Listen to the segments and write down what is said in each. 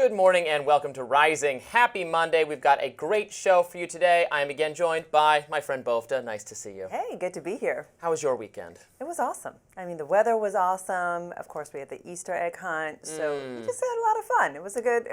Good morning and welcome to Rising. Happy Monday. We've got a great show for you today. I am again joined by my friend Bovda. Nice to see you. Hey, good to be here. How was your weekend? It was awesome. I mean, the weather was awesome. Of course, we had the Easter egg hunt, so we just had a lot of fun. It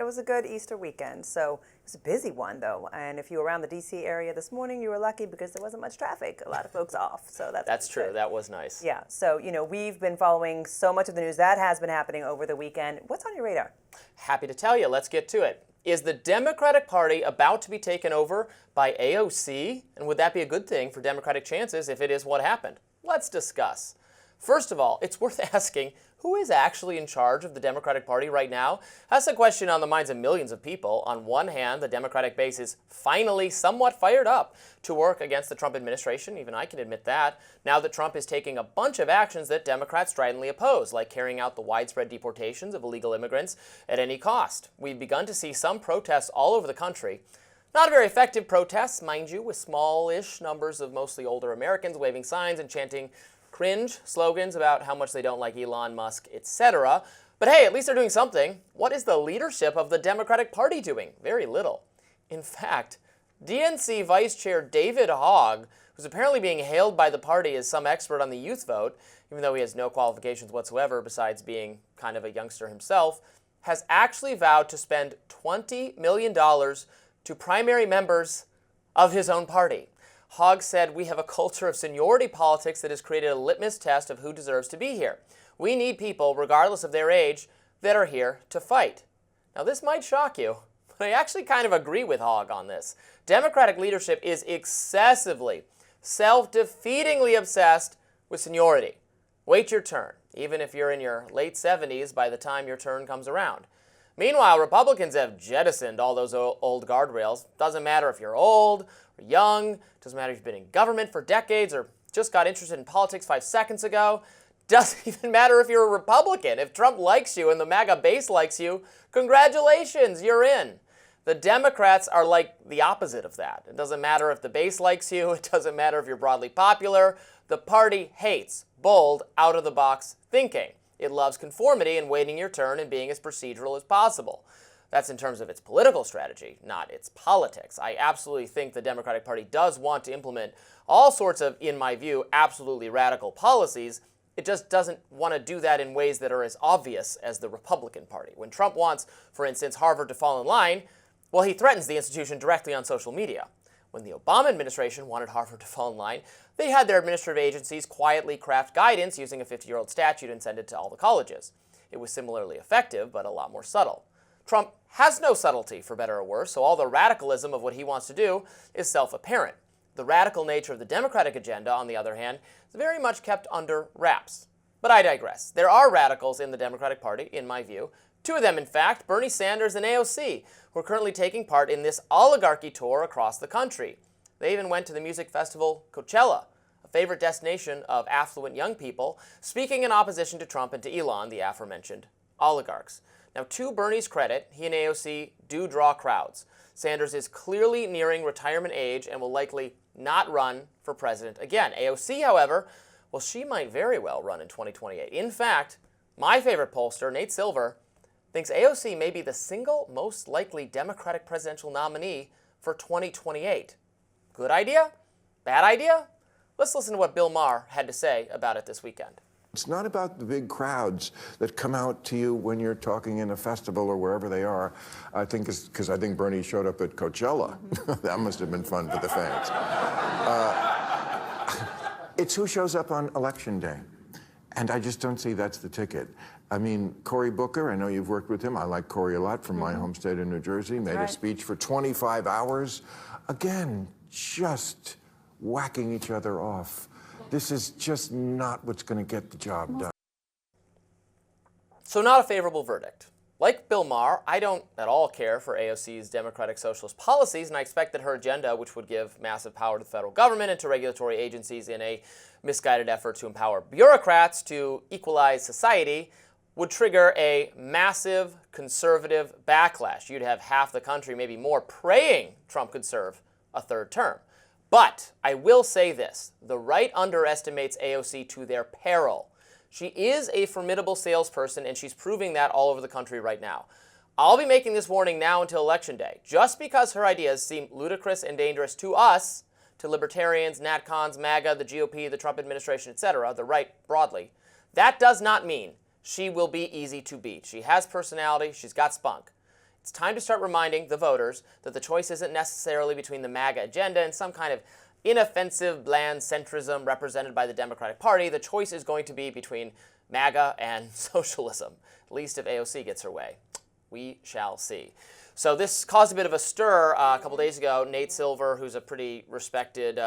was a good Easter weekend. So it was a busy one though. And if you were around the DC area this morning, you were lucky because there wasn't much traffic. A lot of folks off. So that's true. good. That was nice. Yeah. So, we've been following so much of the news that has been happening over the weekend. What's on your radar? Happy to tell you. Let's get to it. Is the Democratic Party about to be taken over by AOC? And would that be a good thing for Democratic chances if it is what happened? Let's discuss. First of all, it's worth asking, who is actually in charge of the Democratic Party right now? That's a question on the minds of millions of people. On one hand, the Democratic base is finally somewhat fired up to work against the Trump administration. Even I can admit that. Now that Trump is taking a bunch of actions that Democrats stridently oppose, like carrying out the widespread deportations of illegal immigrants at any cost. We've begun to see some protests all over the country. Not very effective protests, mind you, with small-ish numbers of mostly older Americans waving signs and chanting cringe slogans about how much they don't like Elon Musk, etc. But hey, at least they're doing something. What is the leadership of the Democratic Party doing? Very little. In fact, DNC Vice Chair David Hogg, who's apparently being hailed by the party as some expert on the youth vote, even though he has no qualifications whatsoever besides being kind of a youngster himself, has actually vowed to spend $20 million to primary members of his own party. Hogg said, "We have a culture of seniority politics that has created a litmus test of who deserves to be here. We need people, regardless of their age, that are here to fight." Now, this might shock you, but I actually kind of agree with Hogg on this. Democratic leadership is excessively, self-defeatingly obsessed with seniority. Wait your turn, even if you're in your late 70s by the time your turn comes around. Meanwhile, Republicans have jettisoned all those old guardrails. Doesn't matter if you're old or young. Doesn't matter if you've been in government for decades or just got interested in politics 5 seconds ago. Doesn't even matter if you're a Republican. If Trump likes you and the MAGA base likes you, congratulations, you're in. The Democrats are like the opposite of that. It doesn't matter if the base likes you. It doesn't matter if you're broadly popular. The party hates bold, out-of-the-box thinking. It loves conformity and waiting your turn and being as procedural as possible. That's in terms of its political strategy, not its politics. I absolutely think the Democratic Party does want to implement all sorts of, in my view, absolutely radical policies. It just doesn't want to do that in ways that are as obvious as the Republican Party. When Trump wants, for instance, Harvard to fall in line, well, he threatens the institution directly on social media. When the Obama administration wanted Harvard to fall in line, they had their administrative agencies quietly craft guidance using a 50-year-old statute and send it to all the colleges. It was similarly effective, but a lot more subtle. Trump has no subtlety, for better or worse, so all the radicalism of what he wants to do is self-apparent. The radical nature of the Democratic agenda, on the other hand, is very much kept under wraps. But I digress. There are radicals in the Democratic Party, in my view. Two of them, in fact, Bernie Sanders and AOC, who are currently taking part in this oligarchy tour across the country. They even went to the music festival Coachella, a favorite destination of affluent young people, speaking in opposition to Trump and to Elon, the aforementioned oligarchs. Now, to Bernie's credit, he and AOC do draw crowds. Sanders is clearly nearing retirement age and will likely not run for president again. AOC, however, well, she might very well run in 2028. In fact, my favorite pollster, Nate Silver, thinks AOC may be the single most likely Democratic presidential nominee for 2028. Good idea? Bad idea? Let's listen to what Bill Maher had to say about it this weekend. It's not about the big crowds that come out to you when you're talking in a festival or wherever they are. I think it's because I think Bernie showed up at Coachella. That must have been fun for the fans. It's who shows up on Election Day. And I just don't see that's the ticket. I mean, Cory Booker, I know you've worked with him. I like Cory a lot from my home state of New Jersey. Made a speech for 25 hours. Again, just whacking each other off. This is just not what's going to get the job done. So not a favorable verdict. Like Bill Maher, I don't at all care for AOC's Democratic Socialist policies, and I expect that her agenda, which would give massive power to the federal government and to regulatory agencies in a misguided effort to empower bureaucrats to equalize society, would trigger a massive conservative backlash. You'd have half the country, maybe more, praying Trump could serve a third term. But I will say this, the right underestimates AOC to their peril. She is a formidable salesperson, and she's proving that all over the country right now. I'll be making this warning now until Election Day. Just because her ideas seem ludicrous and dangerous to us, to libertarians, NatCons, MAGA, the GOP, the Trump administration, etc., the right broadly, that does not mean she will be easy to beat. She has personality. She's got spunk. It's time to start reminding the voters that the choice isn't necessarily between the MAGA agenda and some kind of inoffensive, bland centrism represented by the Democratic Party. The choice is going to be between MAGA and socialism, at least if AOC gets her way. We shall see. So this caused a bit of a stir a couple days ago. Nate Silver, who's a pretty respected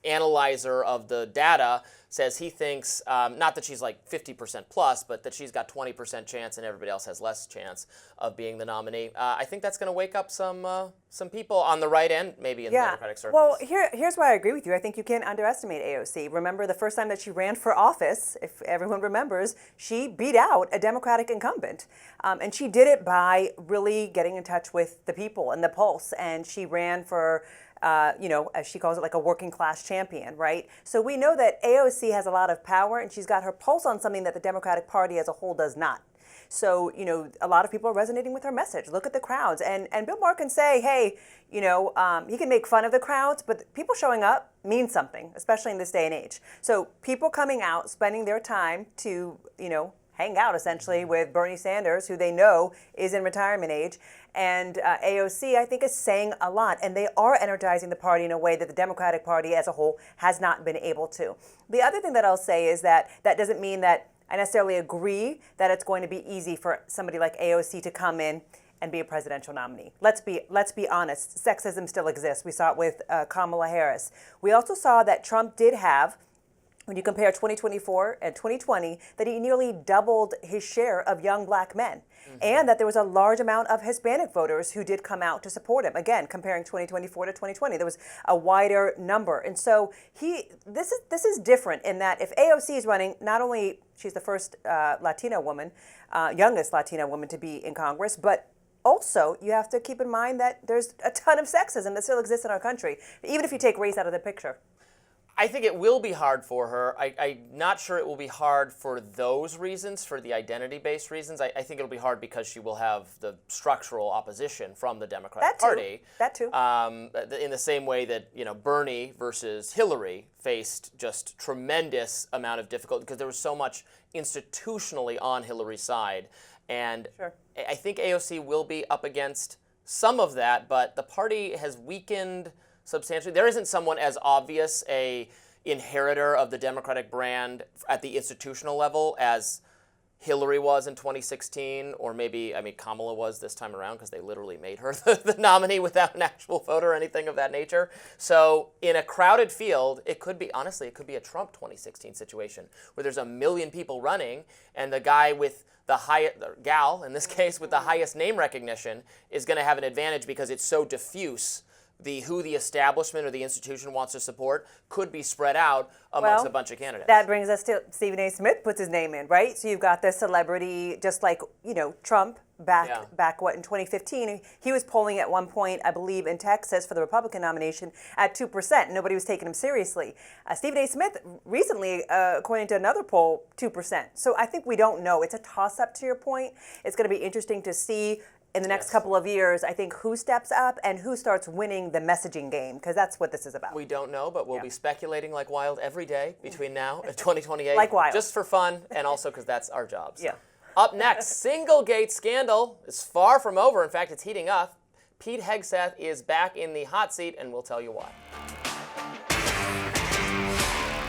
analyzer of the data, says he thinks, not that she's like 50% plus, but that she's got 20% chance and everybody else has less chance of being the nominee. I think that's going to wake up some people on the right end, maybe in the Democratic circles. Well, here's why I agree with you. I think you can't underestimate AOC. Remember the first time that she ran for office, if everyone remembers, she beat out a Democratic incumbent. And she did it by really getting in touch with the people and the pulse. And she ran for as she calls it, like a working class champion, right? So we know that AOC has a lot of power and she's got her pulse on something that the Democratic Party as a whole does not. So, a lot of people are resonating with her message. Look at the crowds. And Bill Maher can say, hey, he can make fun of the crowds, but people showing up means something, especially in this day and age. So people coming out, spending their time to, hang out essentially with Bernie Sanders, who they know is in retirement age. And AOC, I think, is saying a lot. And they are energizing the party in a way that the Democratic Party as a whole has not been able to. The other thing that I'll say is that doesn't mean that I necessarily agree that it's going to be easy for somebody like AOC to come in and be a presidential nominee. Let's be honest. Sexism still exists. We saw it with Kamala Harris. We also saw that Trump did have, when you compare 2024 and 2020, that he nearly doubled his share of young black men. Mm-hmm. And that there was a large amount of Hispanic voters who did come out to support him. Again, comparing 2024 to 2020, there was a wider number. And so this is different in that if AOC is running, not only she's the first Latina woman, youngest Latina woman to be in Congress, but also, you have to keep in mind that there's a ton of sexism that still exists in our country, even if you take race out of the picture. I think it will be hard for her. I'm not sure it will be hard for those reasons, for the identity-based reasons. I think it'll be hard because she will have the structural opposition from the Democratic Party. That too. In the same way that Bernie versus Hillary faced just tremendous amount of difficulty because there was so much institutionally on Hillary's side. And sure. I think AOC will be up against some of that, but the party has weakened substantially. There isn't someone as obvious a inheritor of the Democratic brand at the institutional level as Hillary was in 2016, or maybe, Kamala was this time around because they literally made her the nominee without an actual vote or anything of that nature. So in a crowded field, it could be a Trump 2016 situation where there's a million people running and the guy with the highest, gal in this case, with the highest name recognition is going to have an advantage because it's so diffuse. Who the establishment or the institution wants to support could be spread out amongst a bunch of candidates. That brings us to Stephen A. Smith puts his name in, right? So you've got this celebrity, just like, Trump back in 2015. He was polling at one point, I believe, in Texas for the Republican nomination at 2%. Nobody was taking him seriously. Stephen A. Smith recently, according to another poll, 2%. So I think we don't know. It's a toss-up to your point. It's going to be interesting to see in the next couple of years, I think, who steps up and who starts winning the messaging game, because that's what this is about. We don't know, but we'll be speculating like wild every day between now and 2028. Like wild. Just for fun, and also because that's our jobs. Yeah. Up next, SIGNALGATE scandal is far from over. In fact, it's heating up. Pete Hegseth is back in the hot seat, and we'll tell you why.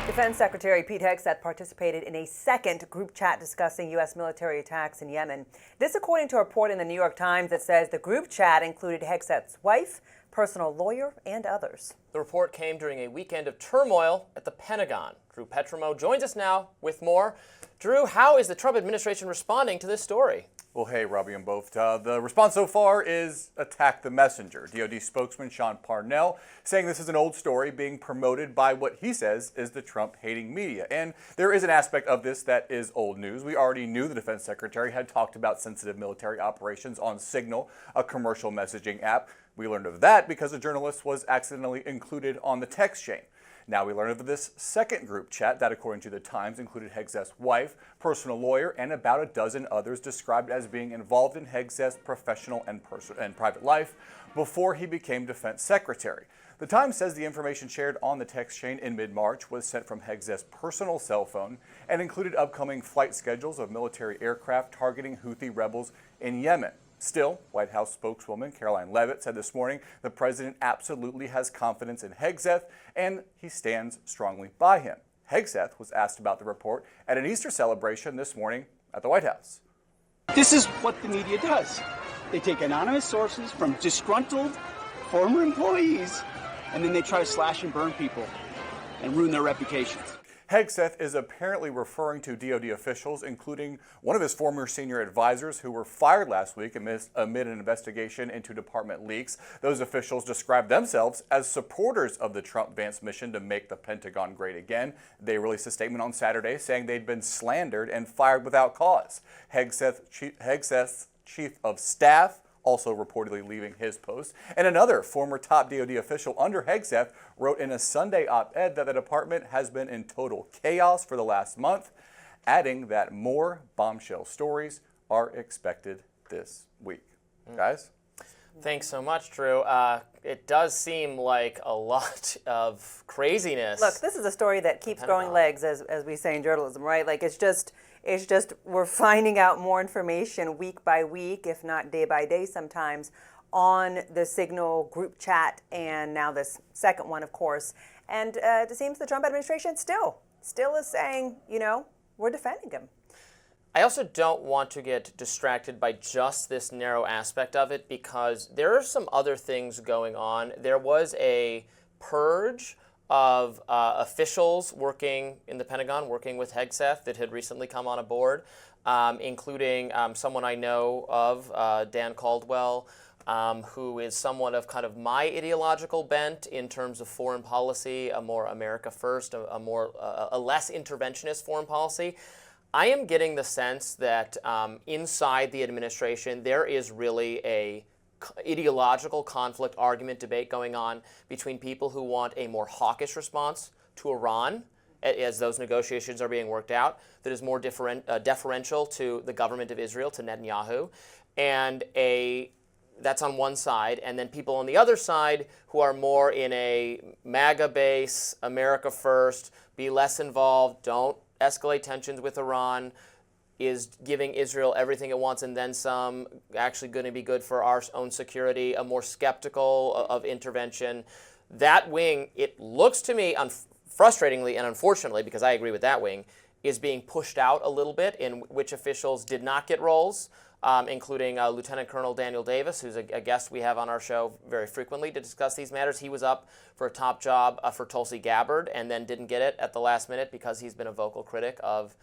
Defense Secretary Pete Hegseth participated in a second group chat discussing U.S. military attacks in Yemen. This according to a report in the New York Times that says the group chat included Hegseth's wife, personal lawyer, and others. The report came during a weekend of turmoil at the Pentagon. Drew Petromo joins us now with more. Drew, how is the Trump administration responding to this story? Well, hey, Robbie and both. The response so far is attack the messenger. DOD spokesman Sean Parnell saying this is an old story being promoted by what he says is the Trump-hating media. And there is an aspect of this that is old news. We already knew the defense secretary had talked about sensitive military operations on Signal, a commercial messaging app. We learned of that because a journalist was accidentally included on the text chain. Now we learn of this second group chat that, according to the Times, included Hegseth's wife, personal lawyer, and about a dozen others described as being involved in Hegseth's professional and private life before he became defense secretary. The Times says the information shared on the text chain in mid-March was sent from Hegseth's personal cell phone and included upcoming flight schedules of military aircraft targeting Houthi rebels in Yemen. Still, White House spokeswoman Caroline Leavitt said this morning the president absolutely has confidence in Hegseth and he stands strongly by him. Hegseth was asked about the report at an Easter celebration this morning at the White House. This is what the media does. They take anonymous sources from disgruntled former employees and then they try to slash and burn people and ruin their reputations. Hegseth is apparently referring to DOD officials, including one of his former senior advisors who were fired last week amid an investigation into department leaks. Those officials described themselves as supporters of the Trump-Vance mission to make the Pentagon great again. They released a statement on Saturday saying they'd been slandered and fired without cause. Hegseth's chief of staff also reportedly leaving his post. And another former top DOD official under Hegseth wrote in a Sunday op-ed that the department has been in total chaos for the last month, adding that more bombshell stories are expected this week. Guys? Thanks so much, Drew. It does seem like a lot of craziness. Look, this is a story that keeps growing legs, as we say in journalism, right? Like it's just we're finding out more information week by week, if not day by day sometimes, on the Signal group chat, and now this second one, of course. And it seems the Trump administration still is saying, we're defending him. I also don't want to get distracted by just this narrow aspect of it, because there are some other things going on. There was a purge of officials working in the Pentagon, working with Hegseth, that had recently come on board, including someone I know of, Dan Caldwell, who is somewhat of kind of my ideological bent in terms of foreign policy, a more America first, a less interventionist foreign policy. I am getting the sense that inside the administration there is really a ideological conflict, argument, debate going on between people who want a more hawkish response to Iran as those negotiations are being worked out, that is more deferential to the government of Israel, to Netanyahu, and that's on one side, and then people on the other side who are more in a MAGA base, America first, be less involved, don't escalate tensions with Iran, is giving Israel everything it wants and then some, actually going to be good for our own security, a more skeptical of intervention. That wing, it looks to me, frustratingly and unfortunately, because I agree with that wing, is being pushed out a little bit, in which officials did not get roles, including Lieutenant Colonel Daniel Davis, who's a guest we have on our show very frequently to discuss these matters. He was up for a top job for Tulsi Gabbard and then didn't get it at the last minute because he's been a vocal critic of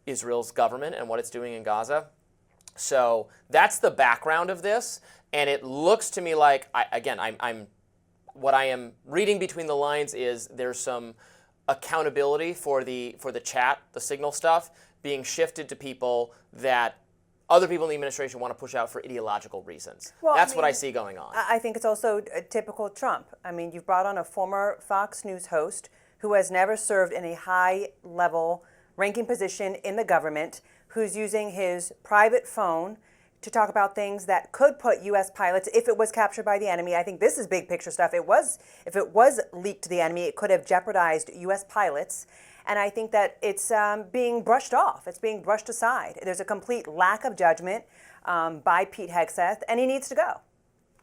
Israel's government and what it's doing in Gaza. So that's the background of this, and it looks to me like, what I am reading between the lines is there's some accountability for the chat, the Signal stuff, being shifted to people that other people in the administration want to push out for ideological reasons. Well, that's what I see going on. I think it's also a typical Trump. I mean, you've brought on a former Fox News host who has never served in a high-level ranking position in the government, who's using his private phone to talk about things that could put U.S. pilots, if it was captured by the enemy. I think this is big picture stuff. If it was leaked to the enemy, it could have jeopardized U.S. pilots. And I think that it's being brushed off. It's being brushed aside. There's a complete lack of judgment by Pete Hegseth, and he needs to go.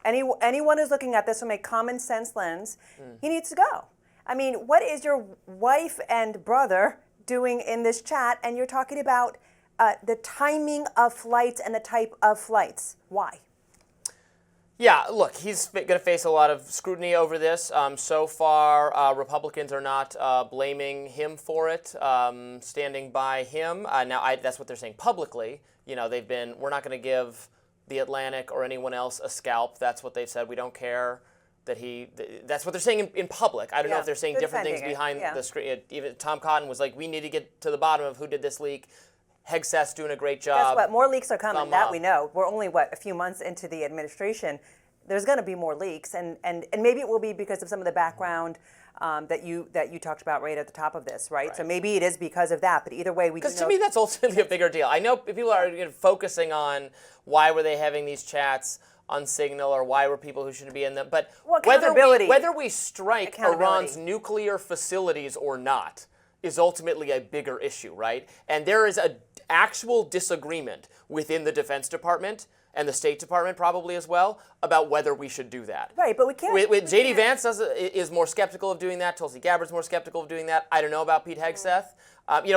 Anyone who's looking at this from a common sense lens, he needs to go. I mean, what is your wife and brother doing in this chat? And you're talking about the timing of flights and the type of flights. Why? Yeah, look, he's going to face a lot of scrutiny over this. So far, Republicans are not blaming him for it, standing by him. Now, that's what they're saying publicly. We're not going to give The Atlantic or anyone else a scalp. That's what they've said. We don't care that that's what they're saying in public. I don't know if they're saying different things behind the screen. Even Tom Cotton was like, we need to get to the bottom of who did this leak. Hegseth's doing a great job. Guess what? More leaks are coming. That we know. We're only, a few months into the administration. there's going to be more leaks, and maybe it will be because of some of the background that you talked about right at the top of this, right? So maybe it is because of that, but either way, we do know. Because to me, that's ultimately a bigger deal. I know people are focusing on why were they having these chats on Signal, or why were people who shouldn't be in them, but whether we strike Iran's nuclear facilities or not is ultimately a bigger issue, right? And there is an actual disagreement within the Defense Department and the State Department probably as well about whether we should do that. Right, but we can't. J.D. Vance is more skeptical of doing that. Tulsi Gabbard's more skeptical of doing that. I don't know about Pete Hegseth.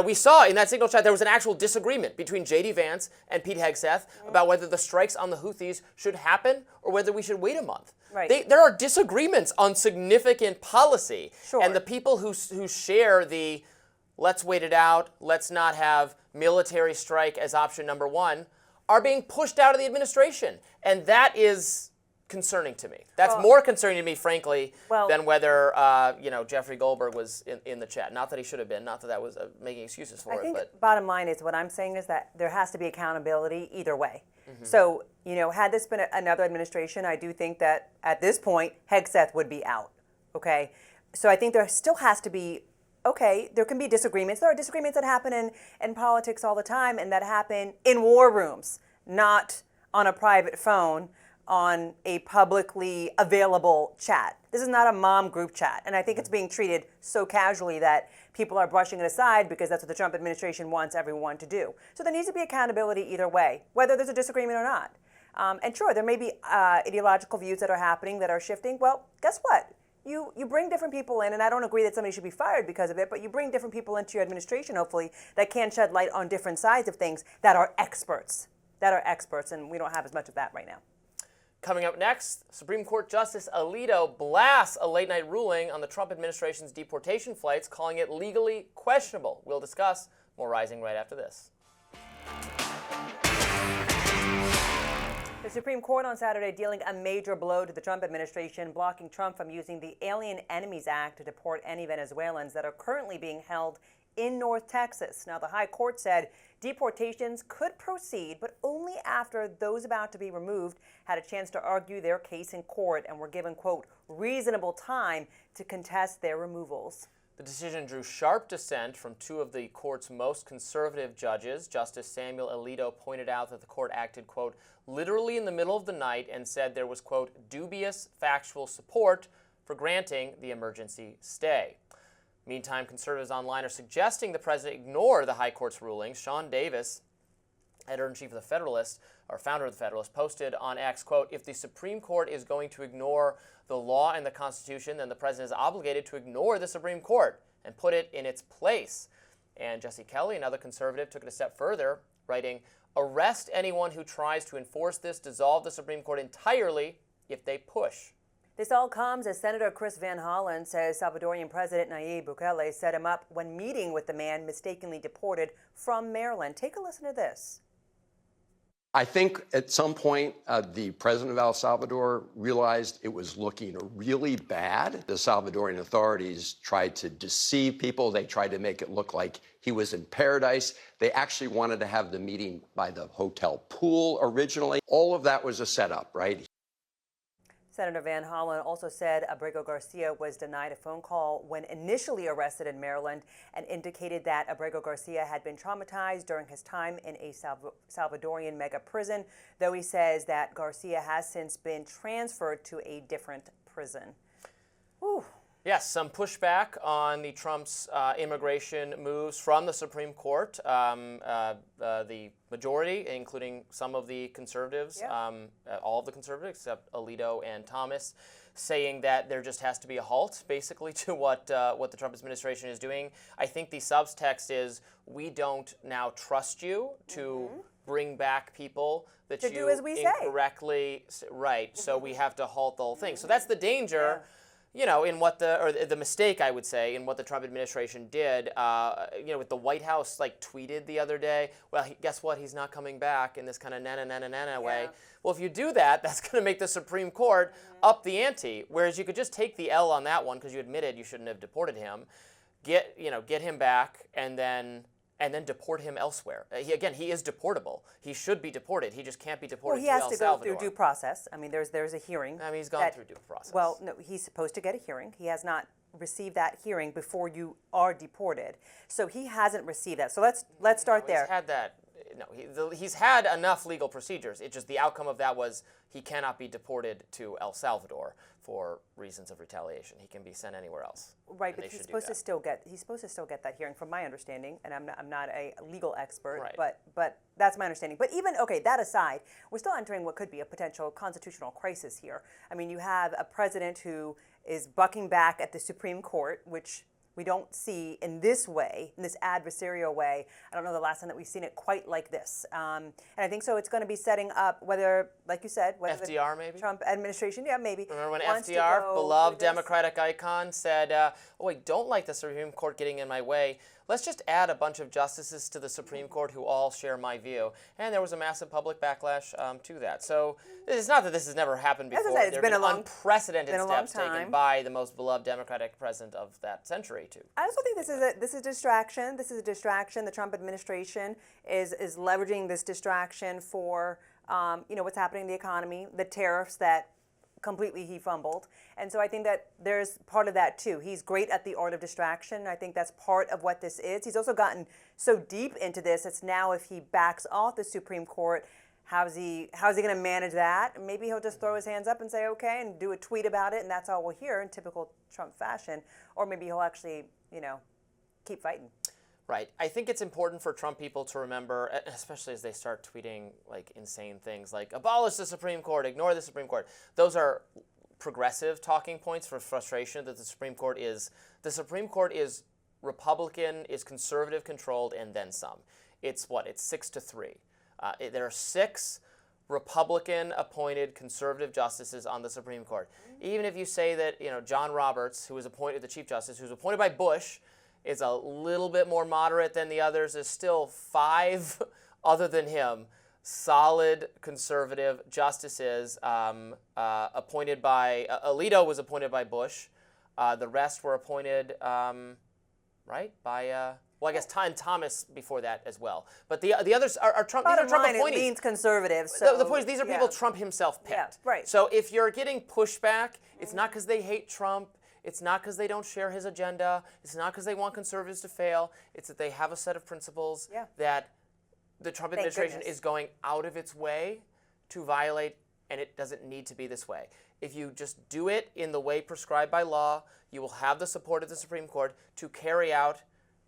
We saw in that Signal chat there was an actual disagreement between J.D. Vance and Pete Hegseth about whether the strikes on the Houthis should happen or whether we should wait a month. Right. There are disagreements on significant policy. Sure. And the people who share the let's wait it out, let's not have military strike as option number one, are being pushed out of the administration. And that is concerning to me. That's more concerning to me, frankly, than whether Jeffrey Goldberg was in the chat. Not that he should have been. Not that that was making excuses for it. I think but bottom line is what I'm saying is that there has to be accountability either way. So, had this been another administration, I do think that at this point, Hegseth would be out. Okay? So I think there still has to be, there can be disagreements. There are disagreements that happen in politics all the time, and that happen in war rooms, not on a private phone, on a publicly available chat. This is not a mom group chat, and I think it's being treated so casually that people are brushing it aside because that's what the Trump administration wants everyone to do. So there needs to be accountability either way, whether there's a disagreement or not. And sure, there may be ideological views that are happening that are shifting. Well, guess what? You bring different people in, and I don't agree that somebody should be fired because of it, but you bring different people into your administration, hopefully, that can shed light on different sides of things that are experts. And we don't have as much of that right now. Coming up next, Supreme Court Justice Alito blasts a late-night ruling on the Trump administration's deportation flights, calling it legally questionable. We'll discuss. More Rising right after this. The Supreme Court on Saturday dealing a major blow to the Trump administration, blocking Trump from using the Alien Enemies Act to deport any Venezuelans that are currently being held in North Texas. Now, the High Court said deportations could proceed, but only after those about to be removed had a chance to argue their case in court and were given, quote, reasonable time to contest their removals. The decision drew sharp dissent from two of the court's most conservative judges. Justice Samuel Alito pointed out that the court acted, quote, literally in the middle of the night and said there was, quote, dubious factual support for granting the emergency stay. Meantime, conservatives online are suggesting the president ignore the High Court's ruling. Sean Davis, editor-in-chief of The Federalist, or founder of The Federalist, posted on X, quote, if the Supreme Court is going to ignore the law and the Constitution, then the president is obligated to ignore the Supreme Court and put it in its place. And Jesse Kelly, another conservative, took it a step further, writing, arrest anyone who tries to enforce this, dissolve the Supreme Court entirely if they push. This all comes as Senator Chris Van Hollen says Salvadorian President Nayib Bukele set him up when meeting with the man mistakenly deported from Maryland. Take a listen to this. I think at some point, the president of El Salvador realized it was looking really bad. The Salvadorian authorities tried to deceive people. They tried to make it look like he was in paradise. They actually wanted to have the meeting by the hotel pool originally. All of that was a setup, right? Senator Van Hollen also said Abrego Garcia was denied a phone call when initially arrested in Maryland and indicated that Abrego Garcia had been traumatized during his time in a Salvadorian mega prison, though he says that Garcia has since been transferred to a different prison. Whew. Yes, some pushback on the Trump's immigration moves from the Supreme Court. The majority, including some of the conservatives, all of the conservatives except Alito and Thomas, saying that there just has to be a halt, basically, to what the Trump administration is doing. I think the subtext is we don't now trust you to bring back people that you do as we incorrectly say. Right. So we have to halt the whole thing. So that's the danger. You know, in what the mistake, I would say, in what the Trump administration did, with the White House, tweeted the other day, well, guess what? He's not coming back in this kind of na-na-na-na-na way. Well, if you do that, that's going to make the Supreme Court up the ante, whereas you could just take the L on that one because you admitted you shouldn't have deported him, get him back, and then and then deport him elsewhere. He is deportable. He should be deported. He just can't be Well, deported he to has El to go Salvador. through due process. I mean, there's a hearing. I mean, he's gone that- through due process. Well, no, he's supposed to get a hearing. He has not received that hearing before you are deported. So he hasn't received that. So let's start there. He's had that. No, he's had enough legal procedures. It's just the outcome of that was he cannot be deported to El Salvador for reasons of retaliation. He can be sent anywhere else. Right, and but they he's should do supposed to that. still get that hearing, from my understanding, and I'm not a legal expert, Right. but that's my understanding. But even that aside, we're still entering what could be a potential constitutional crisis here. I mean, you have a president who is bucking back at the Supreme Court, which we don't see in this way, in this adversarial way. I don't know the last time that we've seen it quite like this. And I think so it's going to be setting up whether, like you said, whether FDR the maybe? Trump administration, maybe. Remember when wants to FDR, go beloved through this. Democratic icon, said, oh, I don't like the Supreme Court getting in my way. Let's just add a bunch of justices to the Supreme Court who all share my view. And there was a massive public backlash to that. So it's not that this has never happened As I before. said, it's There been have a long- unprecedented been a long steps taken time. by the most beloved Democratic president of that century too. I also think this is a distraction. This is a distraction. The Trump administration is leveraging this distraction for what's happening in the economy, the tariffs that completely he fumbled. And so I think that there's part of that too. He's great at the art of distraction. I think that's part of what this is. He's also gotten so deep into this. It's now if he backs off the Supreme Court, how's he going to manage that? Maybe he'll just throw his hands up and say okay and do a tweet about it, and that's all we'll hear in typical Trump fashion. Or maybe he'll actually, keep fighting. Right. I think it's important for Trump people to remember, especially as they start tweeting like insane things like abolish the Supreme Court, ignore the Supreme Court. Those are progressive talking points for frustration that the Supreme Court is Republican, is conservative controlled, and then some. It's 6-3. There are 6 Republican appointed conservative justices on the Supreme Court. Even if you say that, John Roberts, who was appointed the Chief Justice, who was appointed by Bush, is a little bit more moderate than the others. There's still 5 other than him, solid conservative justices appointed by, Alito was appointed by Bush. The rest were appointed, by, I guess Thomas before that as well. But the others are Trump, these are Bottom Trump line, it appointees. leans conservative. So The point is, these are people Trump himself picked. Yeah, right. So if you're getting pushback, it's not because they hate Trump. It's not because they don't share his agenda. It's not because they want conservatives to fail. It's that they have a set of principles that the Trump administration goodness. is going out of its way to violate, and it doesn't need to be this way. If you just do it in the way prescribed by law, you will have the support of the Supreme Court to carry out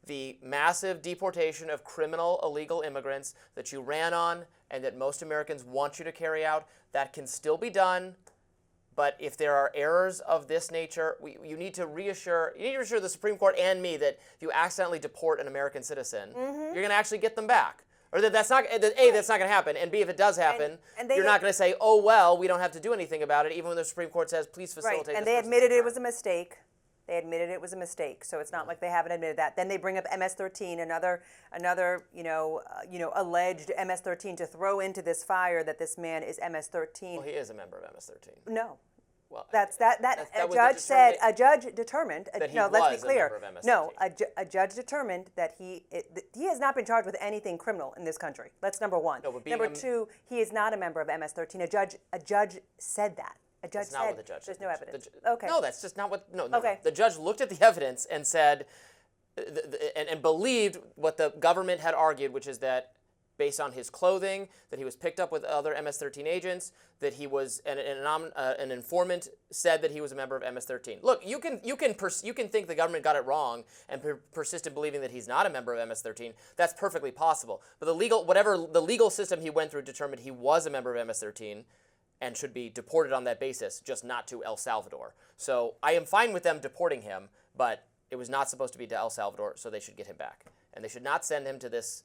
the massive deportation of criminal illegal immigrants that you ran on and that most Americans want you to carry out. That can still be done. But if there are errors of this nature, you need to reassure the Supreme Court and me that if you accidentally deport an American citizen, you're going to actually get them back. Or that's not going to happen, and B, if it does happen, you're not going to say, oh, well, we don't have to do anything about it, even when the Supreme Court says, please facilitate this. And they admitted it was a mistake. They admitted it was a mistake, so it's not like they haven't admitted that. Then they bring up MS-13, another alleged MS-13 to throw into this fire that this man is MS-13. Well, he is a member of MS-13. No. Well, that that a was judge the said, a judge determined, that he let's was be clear. a member of MS-13. No, a judge determined that he has not been charged with anything criminal in this country. That's number one. No, but being number two, he is not a member of MS-13. A judge said that. A judge That's not said what the judge there's said. no evidence. Okay. No, that's just not what. No. Okay. The judge looked at the evidence and said, and believed what the government had argued, which is that based on his clothing, that he was picked up with other MS-13 agents, that he was an informant said that he was a member of MS-13. Look, you can think the government got it wrong and persist in believing that he's not a member of MS-13. That's perfectly possible. But whatever the legal system he went through determined he was a member of MS-13. And should be deported on that basis, just not to El Salvador. So I am fine with them deporting him, but it was not supposed to be to El Salvador, so they should get him back. And they should not send him to this,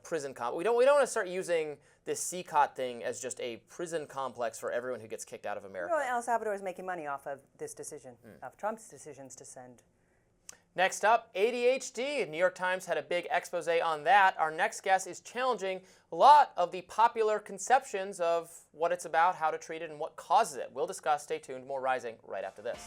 prison complex. We don't want to start using this CCOT thing as just a prison complex for everyone who gets kicked out of America. El Salvador is making money off of this decision, of Trump's decisions to send. Next up, ADHD. New York Times had a big expose on that. Our next guest is challenging a lot of the popular conceptions of what it's about, how to treat it, and what causes it. We'll discuss. Stay tuned. More Rising right after this.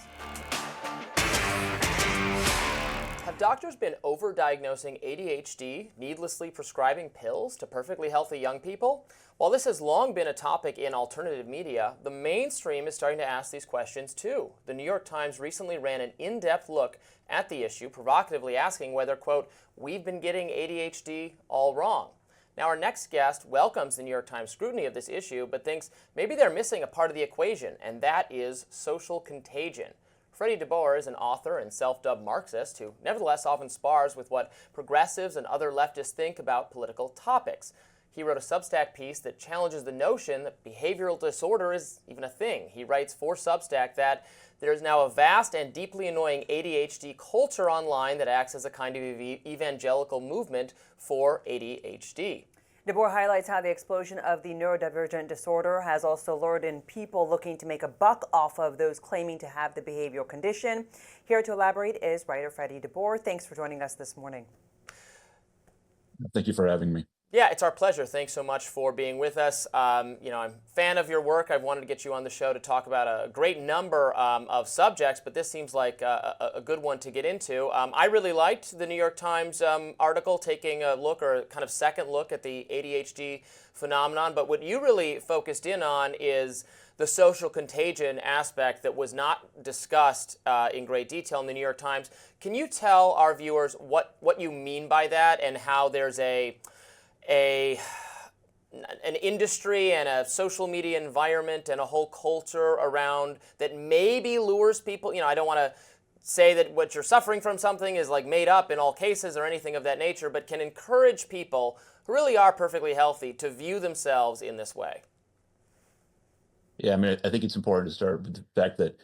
Have doctors been overdiagnosing ADHD, needlessly prescribing pills to perfectly healthy young people? While this has long been a topic in alternative media, the mainstream is starting to ask these questions too. The New York Times recently ran an in-depth look at the issue, provocatively asking whether, quote, we've been getting ADHD all wrong. Now, our next guest welcomes the New York Times scrutiny of this issue, but thinks maybe they're missing a part of the equation, and that is social contagion. Freddie DeBoer is an author and self-dubbed Marxist who nevertheless often spars with what progressives and other leftists think about political topics. He wrote a Substack piece that challenges the notion that behavioral disorder is even a thing. He writes for Substack that there is now a vast and deeply annoying ADHD culture online that acts as a kind of evangelical movement for ADHD. DeBoer highlights how the explosion of the neurodivergent disorder has also lured in people looking to make a buck off of those claiming to have the behavioral condition. Here to elaborate is writer Freddie DeBoer. Thanks for joining us this morning. Thank you for having me. Yeah, it's our pleasure. Thanks so much for being with us. I'm a fan of your work. I've wanted to get you on the show to talk about a great number of subjects, but this seems like a good one to get into. I really liked the New York Times article taking a look, or a kind of second look, at the ADHD phenomenon. But what you really focused in on is the social contagion aspect that was not discussed in great detail in the New York Times. Can you tell our viewers what you mean by that, and how there's an industry and a social media environment and a whole culture around that maybe lures people? I don't want to say that what you're suffering from something is like made up in all cases or anything of that nature, but can encourage people who really are perfectly healthy to view themselves in this way. Yeah, I mean, I think it's important to start with the fact that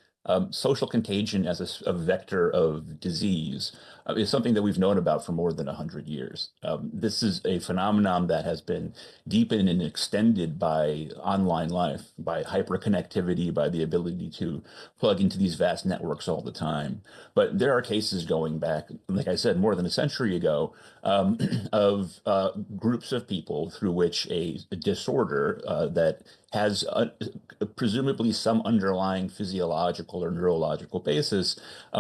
social contagion as a vector of disease is something that we've known about for more than 100 years. This is a phenomenon that has been deepened and extended by online life, by hyperconnectivity, by the ability to plug into these vast networks all the time. But there are cases going back, like I said, more than a century ago, of groups of people through which a disorder that has presumably some underlying physiological or neurological basis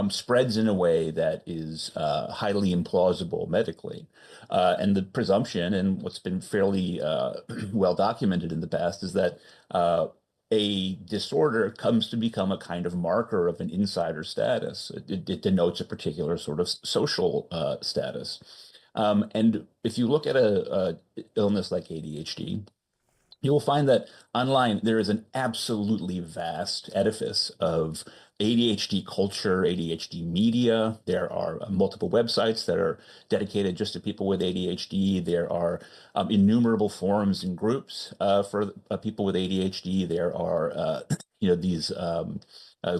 spreads in a way that is highly implausible medically. And the presumption, and what's been fairly well documented in the past, is that a disorder comes to become a kind of marker of an insider status. It denotes a particular sort of social status. And if you look at a illness like ADHD, you will find that online there is an absolutely vast edifice of ADHD culture, ADHD media. There are multiple websites that are dedicated just to people with ADHD. There are innumerable forums and groups for people with ADHD. There are these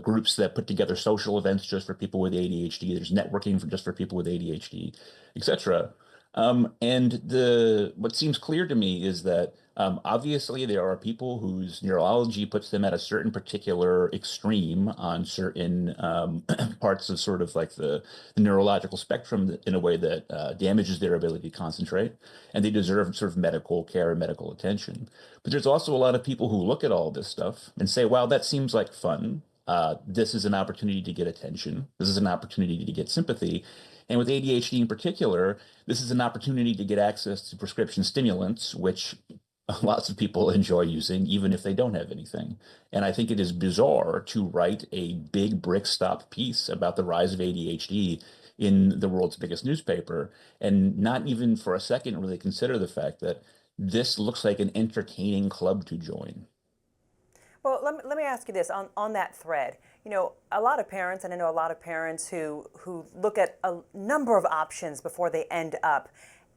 groups that put together social events just for people with ADHD. There's networking just for people with ADHD, etc. And what seems clear to me is that obviously there are people whose neurology puts them at a certain particular extreme on certain parts of sort of like the neurological spectrum in a way that damages their ability to concentrate, and they deserve sort of medical care and medical attention. But there's also a lot of people who look at all this stuff and say, wow, that seems like fun. This is an opportunity to get attention. This is an opportunity to get sympathy. And with ADHD in particular, this is an opportunity to get access to prescription stimulants, which lots of people enjoy using, even if they don't have anything. And I think it is bizarre to write a big brick stop piece about the rise of ADHD in the world's biggest newspaper, and not even for a second really consider the fact that this looks like an entertaining club to join. Well, let me ask you this on that thread. A lot of parents, and I know a lot of parents who look at a number of options before they end up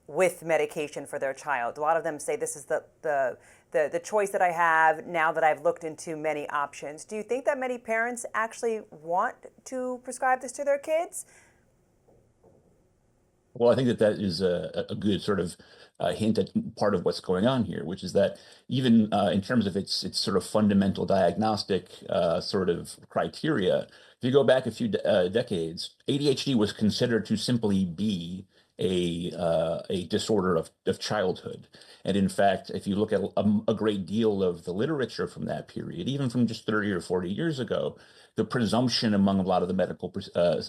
with medication for their child. A lot of them say this is the choice that I have now that I've looked into many options. Do you think that many parents actually want to prescribe this to their kids? Well, I think that is a good sort of hint at part of what's going on here, which is that even in terms of its sort of fundamental diagnostic sort of criteria, if you go back a few decades, ADHD was considered to simply be a disorder of childhood. And in fact, if you look at a great deal of the literature from that period, even from just 30 or 40 years ago, the presumption among a lot of the medical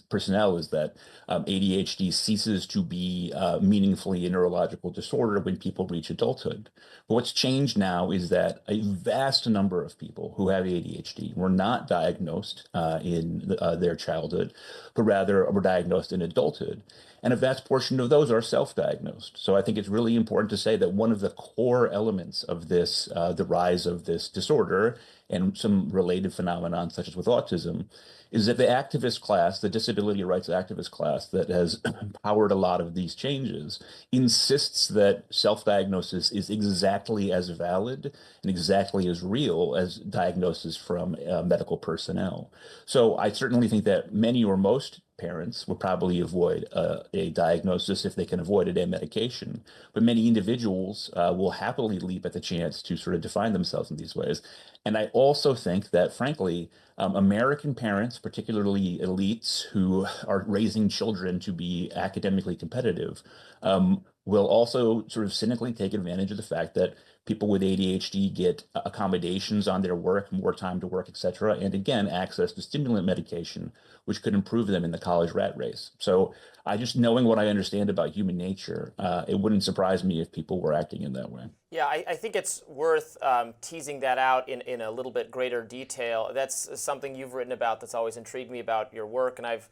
personnel is that ADHD ceases to be meaningfully a neurological disorder when people reach adulthood. But what's changed now is that a vast number of people who have ADHD were not diagnosed in their childhood, but rather were diagnosed in adulthood. And a vast portion of those are self-diagnosed. So I think it's really important to say that one of the core elements of this, the rise of this disorder and some related phenomenon, such as with autism, is that the activist class, the disability rights activist class that has powered a lot of these changes, insists that self-diagnosis is exactly as valid and exactly as real as diagnosis from medical personnel. So I certainly think that many or most parents would probably avoid a diagnosis if they can avoid it and medication. But many individuals will happily leap at the chance to sort of define themselves in these ways. And I also think that, frankly, American parents, particularly elites who are raising children to be academically competitive, will also sort of cynically take advantage of the fact that people with ADHD get accommodations on their work, more time to work, et cetera, and again, access to stimulant medication, which could improve them in the college rat race. So I just, knowing what I understand about human nature, it wouldn't surprise me if people were acting in that way. Yeah, I think it's worth teasing that out in a little bit greater detail. That's something you've written about that's always intrigued me about your work, and I've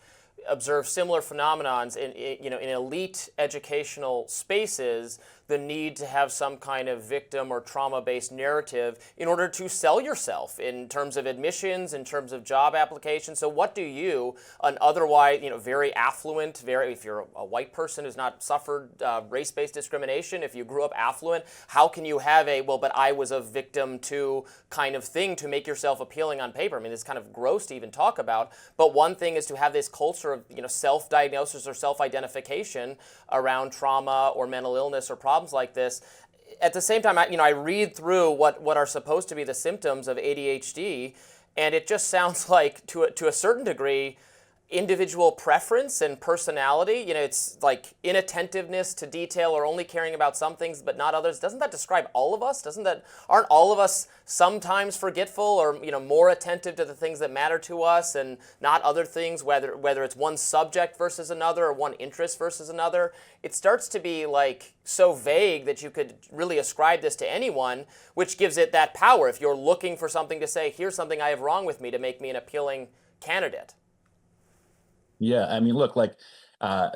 observed similar phenomenons in elite educational spaces, the need to have some kind of victim or trauma-based narrative in order to sell yourself in terms of admissions, in terms of job applications. So what do you, an otherwise, very affluent, if you're a white person who's not suffered race-based discrimination, if you grew up affluent, how can you have but I was a victim to kind of thing to make yourself appealing on paper? I mean, it's kind of gross to even talk about, but one thing is to have this culture of, self-diagnosis or self-identification around trauma or mental illness or problems like this. At the same time, I read through what are supposed to be the symptoms of ADHD, and it just sounds like, to a certain degree, individual preference and personality. It's like inattentiveness to detail or only caring about some things but not others. Doesn't that describe all of us? Aren't all of us sometimes forgetful or more attentive to the things that matter to us and not other things, whether it's one subject versus another or one interest versus another? It starts to be like so vague that you could really ascribe this to anyone, which gives it that power. If you're looking for something to say, here's something I have wrong with me to make me an appealing candidate. Yeah, I mean, look,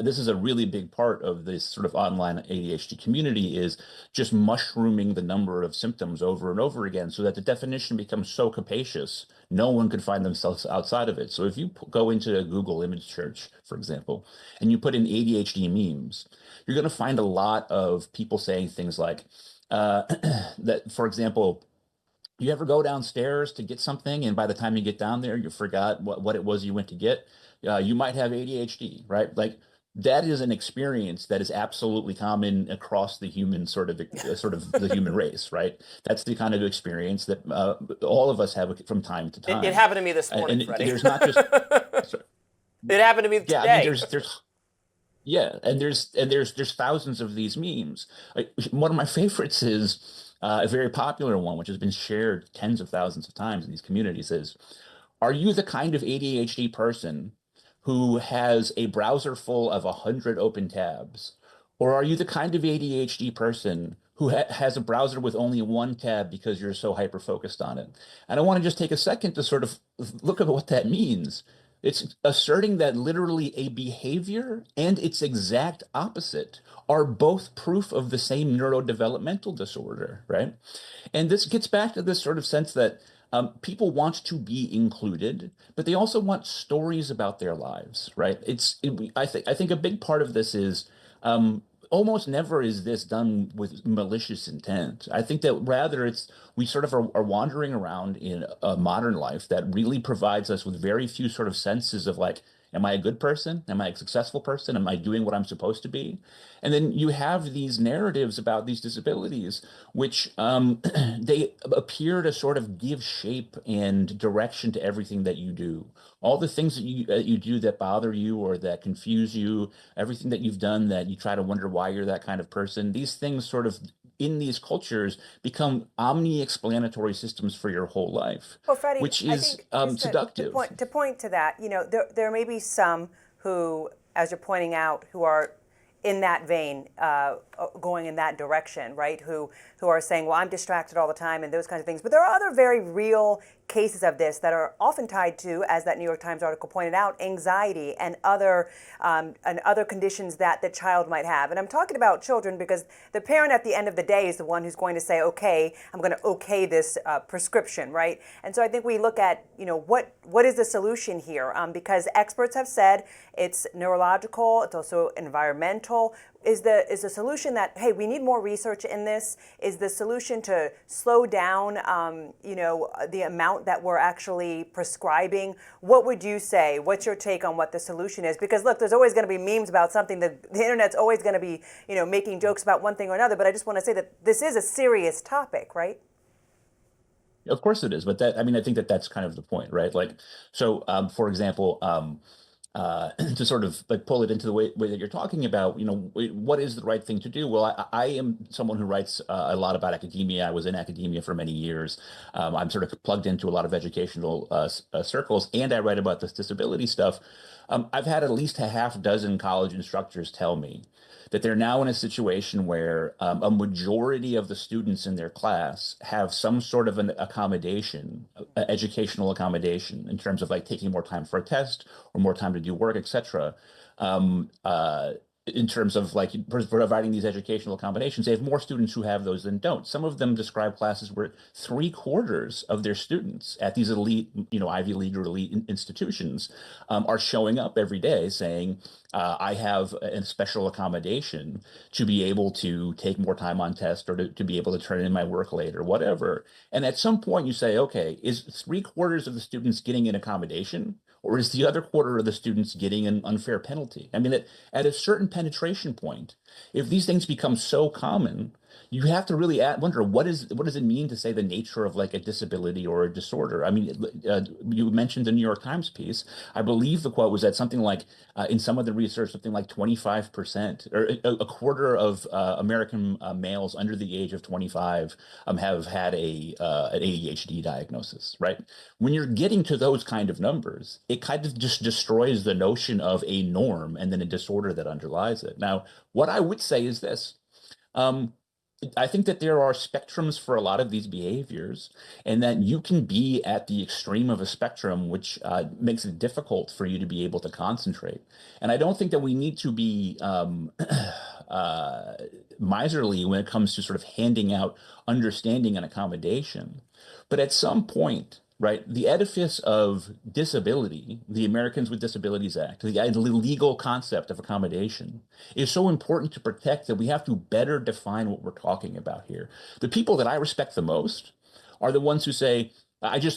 this is a really big part of this sort of online ADHD community is just mushrooming the number of symptoms over and over again so that the definition becomes so capacious, no one could find themselves outside of it. So if you go into a Google image search, for example, and you put in ADHD memes, you're going to find a lot of people saying things like that, for example, you ever go downstairs to get something and by the time you get down there, you forgot what it was you went to get? You might have ADHD, right? Like that is an experience that is absolutely common across the human sort of the human race, right? That's the kind of experience that all of us have from time to time. It happened to me this morning, Freddie. There's not just it happened to me today. I mean, there's thousands of these memes. One of my favorites is a very popular one, which has been shared tens of thousands of times in these communities, is, are you the kind of ADHD person who has a browser full of 100 open tabs? Or are you the kind of ADHD person who has a browser with only one tab because you're so hyper-focused on it? And I want to just take a second to sort of look at what that means. It's asserting that literally a behavior and its exact opposite are both proof of the same neurodevelopmental disorder, right? And this gets back to this sort of sense that people want to be included, but they also want stories about their lives, right? I think a big part of this is almost never is this done with malicious intent. I think that rather we sort of are wandering around in a modern life that really provides us with very few sort of senses of like, am I a good person? Am I a successful person? Am I doing what I'm supposed to be? And then you have these narratives about these disabilities, which they appear to sort of give shape and direction to everything that you do. All the things that you do that bother you or that confuse you, everything that you've done that you try to wonder why you're that kind of person, these things sort of in these cultures become omni-explanatory systems for your whole life, Well, Freddie, which I is think just seductive. to point to that, there may be some who, as you're pointing out, who are in that vein, going in that direction, right? Who are saying, well, I'm distracted all the time and those kinds of things. But there are other very real cases of this that are often tied to, as that New York Times article pointed out, anxiety and other conditions that the child might have. And I'm talking about children because the parent at the end of the day is the one who's going to say, okay, I'm going to okay this prescription, right? And so I think we look at, what is the solution here? Because experts have said it's neurological, it's also environmental. Is the solution that, hey, we need more research in this? Is the solution to slow down, the amount that we're actually prescribing? What would you say? What's your take on what the solution is? Because look, there's always going to be memes about something. The internet's always going to be, making jokes about one thing or another. But I just want to say that this is a serious topic, right? Of course it is, but I think that's kind of the point, right? Like, so, for example, to sort of like pull it into the way that you're talking about, what is the right thing to do? Well, I am someone who writes a lot about academia. I was in academia for many years. I'm sort of plugged into a lot of educational circles, and I write about this disability stuff. I've had at least a half dozen college instructors tell me that they're now in a situation where a majority of the students in their class have some sort of an accommodation, educational accommodation, in terms of like taking more time for a test or more time to do work, etc. In terms of like providing these educational accommodations. They have more students who have those than don't. Some of them describe classes where 3/4 of their students at these elite, Ivy League or elite institutions are showing up every day saying, I have a special accommodation to be able to take more time on test or to be able to turn in my work late or whatever. And at some point you say, okay, is 3/4 of the students getting an accommodation? Or is the other quarter of the students getting an unfair penalty? I mean, at a certain penetration point, if these things become so common, you have to really wonder what does it mean to say the nature of like a disability or a disorder? I mean, you mentioned the New York Times piece. I believe the quote was that something like in some of the research, something like 25% or a quarter of American males under the age of 25 have had an ADHD diagnosis, right? When you're getting to those kind of numbers, it kind of just destroys the notion of a norm and then a disorder that underlies it. Now, what I would say is this. I think that there are spectrums for a lot of these behaviors, and that you can be at the extreme of a spectrum, which makes it difficult for you to be able to concentrate. And I don't think that we need to be miserly when it comes to sort of handing out understanding and accommodation. But at some point, right, the edifice of disability, the Americans with Disabilities Act, the legal concept of accommodation, is so important to protect that we have to better define what we're talking about here. The people that I respect the most are the ones who say, I feel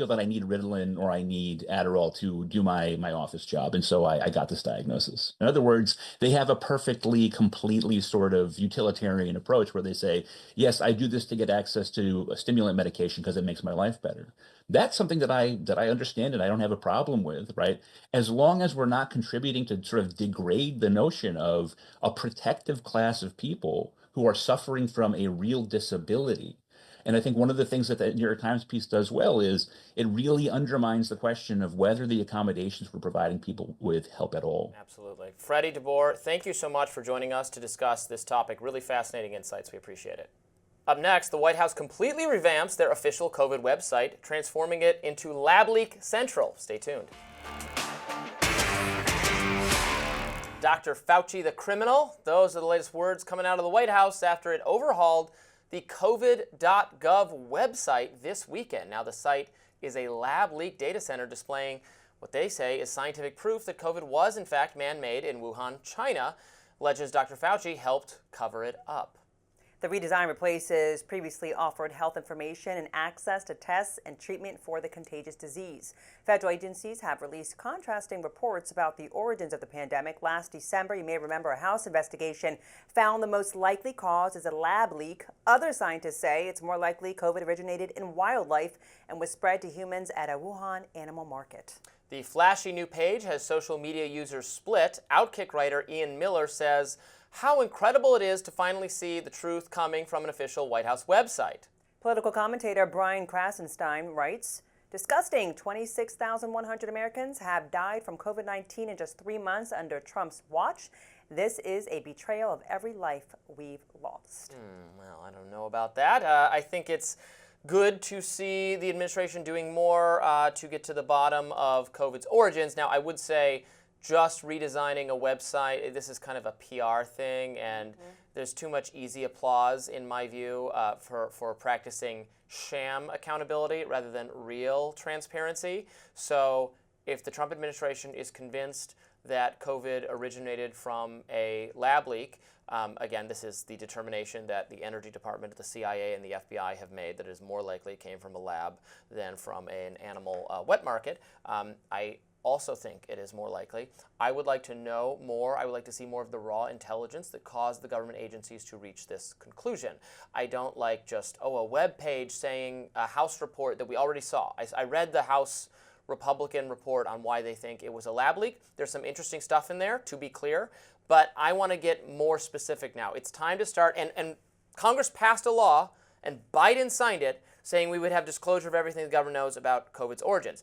that I need Ritalin or I need Adderall to do my office job, and so I got this diagnosis. In other words, they have a completely sort of utilitarian approach where they say, yes, I do this to get access to a stimulant medication because it makes my life better. That's something that I understand and I don't have a problem with, right? As long as we're not contributing to sort of degrade the notion of a protective class of people who are suffering from a real disability. And I think one of the things that the New York Times piece does well is it really undermines the question of whether the accommodations we're providing people with help at all. Absolutely. Freddie DeBoer, thank you so much for joining us to discuss this topic. Really fascinating insights. We appreciate it. Up next, the White House completely revamps their official COVID website, transforming it into Lab Leak Central. Stay tuned. Dr. Fauci, the criminal. Those are the latest words coming out of the White House after it overhauled the covid.gov website this weekend. Now, the site is a lab leak data center displaying what they say is scientific proof that COVID was, in fact, man-made in Wuhan, China. Alleges Dr. Fauci helped cover it up. The redesign replaces previously offered health information and access to tests and treatment for the contagious disease. Federal agencies have released contrasting reports about the origins of the pandemic. Last December, you may remember, a House investigation found the most likely cause is a lab leak. Other scientists say it's more likely COVID originated in wildlife and was spread to humans at a Wuhan animal market. The flashy new page has social media users split. Outkick writer Ian Miller says how incredible it is to finally see the truth coming from an official White House website. Political commentator Brian Krasenstein writes, disgusting, 26,100 Americans have died from COVID-19 in just 3 months under Trump's watch. This is a betrayal of every life we've lost. Well, I don't know about that. I think it's good to see the administration doing more to get to the bottom of COVID's origins. Now, I would say just redesigning a website, this is kind of a PR thing, and there's too much easy applause, in my view, for practicing sham accountability rather than real transparency. So if the Trump administration is convinced that COVID originated from a lab leak, again, this is the determination that the Energy Department, the CIA, and the FBI have made, that it is more likely it came from a lab than from an animal wet market. I also think it is more likely. I would like to know more. I would like to see more of the raw intelligence that caused the government agencies to reach this conclusion. I don't like just, a web page saying a House report that we already saw. I read the House Republican report on why they think it was a lab leak. There's some interesting stuff in there, to be clear, but I want to get more specific now. It's time to start, and Congress passed a law, and Biden signed it, saying we would have disclosure of everything the government knows about COVID's origins.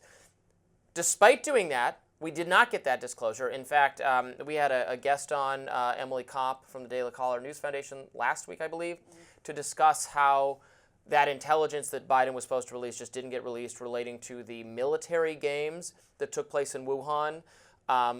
Despite doing that, we did not get that disclosure. In fact, we had a guest on, Emily Kopp from the Daily Caller News Foundation last week, I believe, to discuss how that intelligence that Biden was supposed to release just didn't get released, relating to the military games that took place in Wuhan,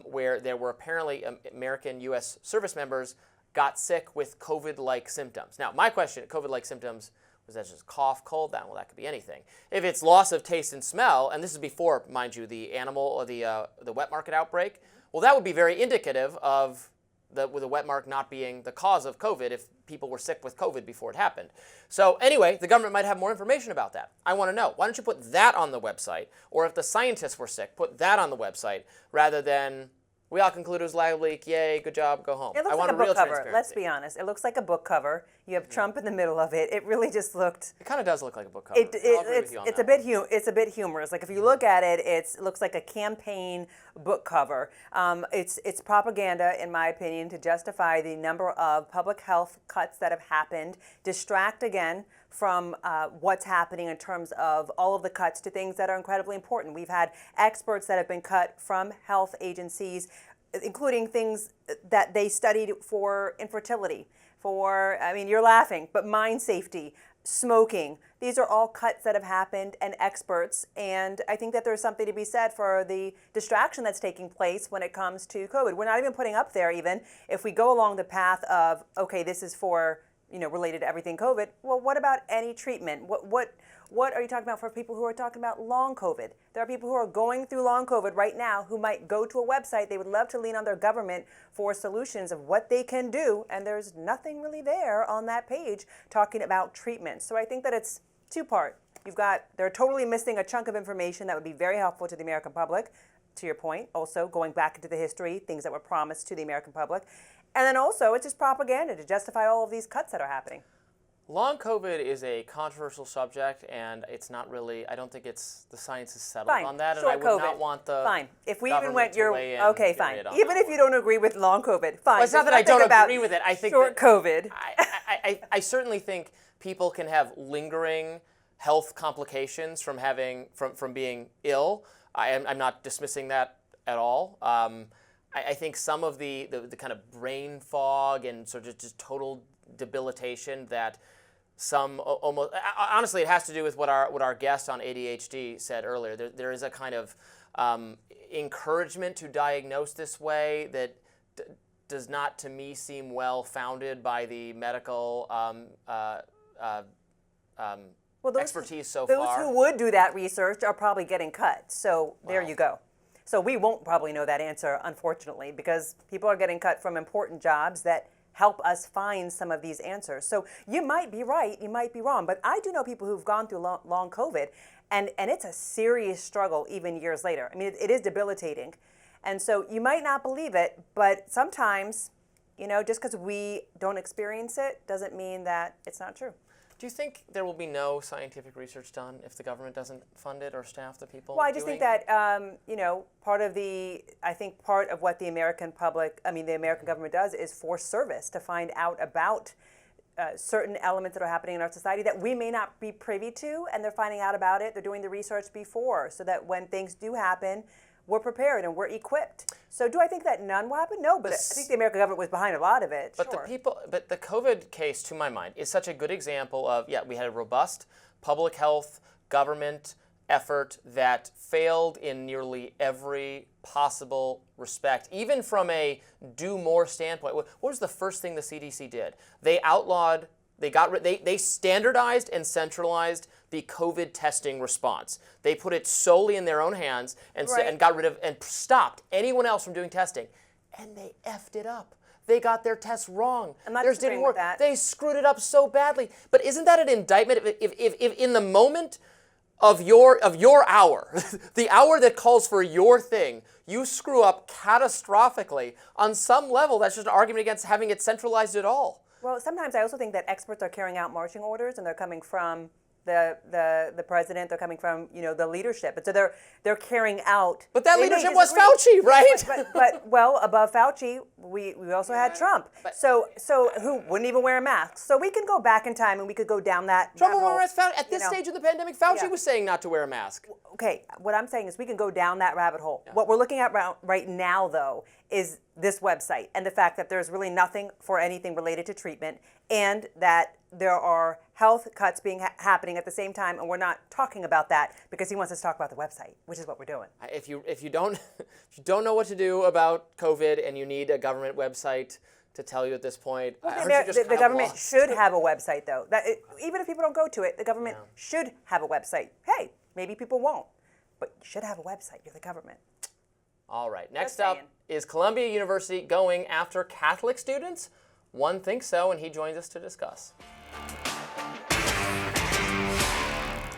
where there were apparently American U.S. service members got sick with COVID-like symptoms. Now, my question, COVID-like symptoms, was that just cough, cold? Well, that could be anything. If it's loss of taste and smell, and this is before, mind you, the animal or the wet market outbreak, well, that would be very indicative of the wet market not being the cause of COVID if people were sick with COVID before it happened. So anyway, the government might have more information about that. I want to know. Why don't you put that on the website? Or if the scientists were sick, put that on the website rather than, we all conclude it was lab leak, yay, good job, go home. It looks like a book cover. Let's be honest. It looks like a book cover. You have Trump in the middle of it. It really just looked. It kind of does look like a book cover. It's a bit humorous. Like if you look at it, it looks like a campaign book cover. It's propaganda, in my opinion, to justify the number of public health cuts that have happened. Distract again from what's happening in terms of all of the cuts to things that are incredibly important. We've had experts that have been cut from health agencies, including things that they studied for infertility, you're laughing, but mine safety, smoking. These are all cuts that have happened, and experts, and I think that there's something to be said for the distraction that's taking place when it comes to COVID. We're not even putting up there, even if we go along the path of, okay, this is for, related to everything COVID. Well, what about any treatment? What are you talking about for people who are talking about long COVID? There are people who are going through long COVID right now who might go to a website. They would love to lean on their government for solutions of what they can do, and there's nothing really there on that page talking about treatment. So I think that it's two-part. They're totally missing a chunk of information that would be very helpful to the American public, to your point, also going back into the history, things that were promised to the American public. And then also, it's just propaganda to justify all of these cuts that are happening. Long COVID is a controversial subject, and it's not really, I don't think the science is settled on that, Short and I would not want the Fine. If we even went your, okay, fine. Even if you don't agree with long COVID, fine. Well, it's not that I don't agree with it. I think short COVID. I certainly think people can have lingering health complications from being ill. I'm not dismissing that at all. I think some of the kind of brain fog and sort of just total debilitation that some almost, honestly, it has to do with what our guest on ADHD said earlier. There is a kind of encouragement to diagnose this way that does not, to me, seem well founded by the medical expertise so far. Those who would do that research are probably getting cut. So there you go. So we won't probably know that answer, unfortunately, because people are getting cut from important jobs that help us find some of these answers. So you might be right, you might be wrong, but I do know people who've gone through long COVID, and it's a serious struggle even years later. I mean, it is debilitating. And so you might not believe it, but sometimes, just because we don't experience it doesn't mean that it's not true. Do Do you think there will be no scientific research done if the government doesn't fund it or staff the people? Well, I just think that part of what the American government does is force service to find out about certain elements that are happening in our society that we may not be privy to, and they're finding out about it. They're doing the research before, so that when things do happen, we're prepared and we're equipped. So do I think that none will happen? No, but I think the American government was behind a lot of it. But sure. but the COVID case, to my mind, is such a good example of, we had a robust public health government effort that failed in nearly every possible respect, even from a do more standpoint. What was the first thing the CDC did? They outlawed, they standardized and centralized the COVID testing response. They put it solely in their own hands and got rid of and stopped anyone else from doing testing. And they effed it up. They got their tests wrong. Theirs didn't work. They screwed it up so badly. But isn't that an indictment? If in the moment of your hour, the hour that calls for your thing, you screw up catastrophically, on some level, that's just an argument against having it centralized at all. Well, sometimes I also think that experts are carrying out marching orders, and they're coming from the president. They're coming from the leadership, and so they're carrying out. But that leadership was Fauci, right? But above Fauci, we also had Trump. So who wouldn't even wear a mask? So we can go back in time and we could go down that. Trump wore a mask. At this stage of the pandemic, Fauci was saying not to wear a mask. Okay, what I'm saying is we can go down that rabbit hole. Yeah. What we're looking at right now, though, is this website and the fact that there's really nothing for anything related to treatment, and that there are health cuts happening at the same time, and we're not talking about that because he wants us to talk about the website, which is what we're doing. If you don't know what to do about COVID and you need a government website to tell you at this point, the government should have a website, though. Even if people don't go to it, the government should have a website. Hey, maybe people won't, but you should have a website. You're the government. All right. Next up, is Columbia University going after Catholic students? One thinks so, and he joins us to discuss.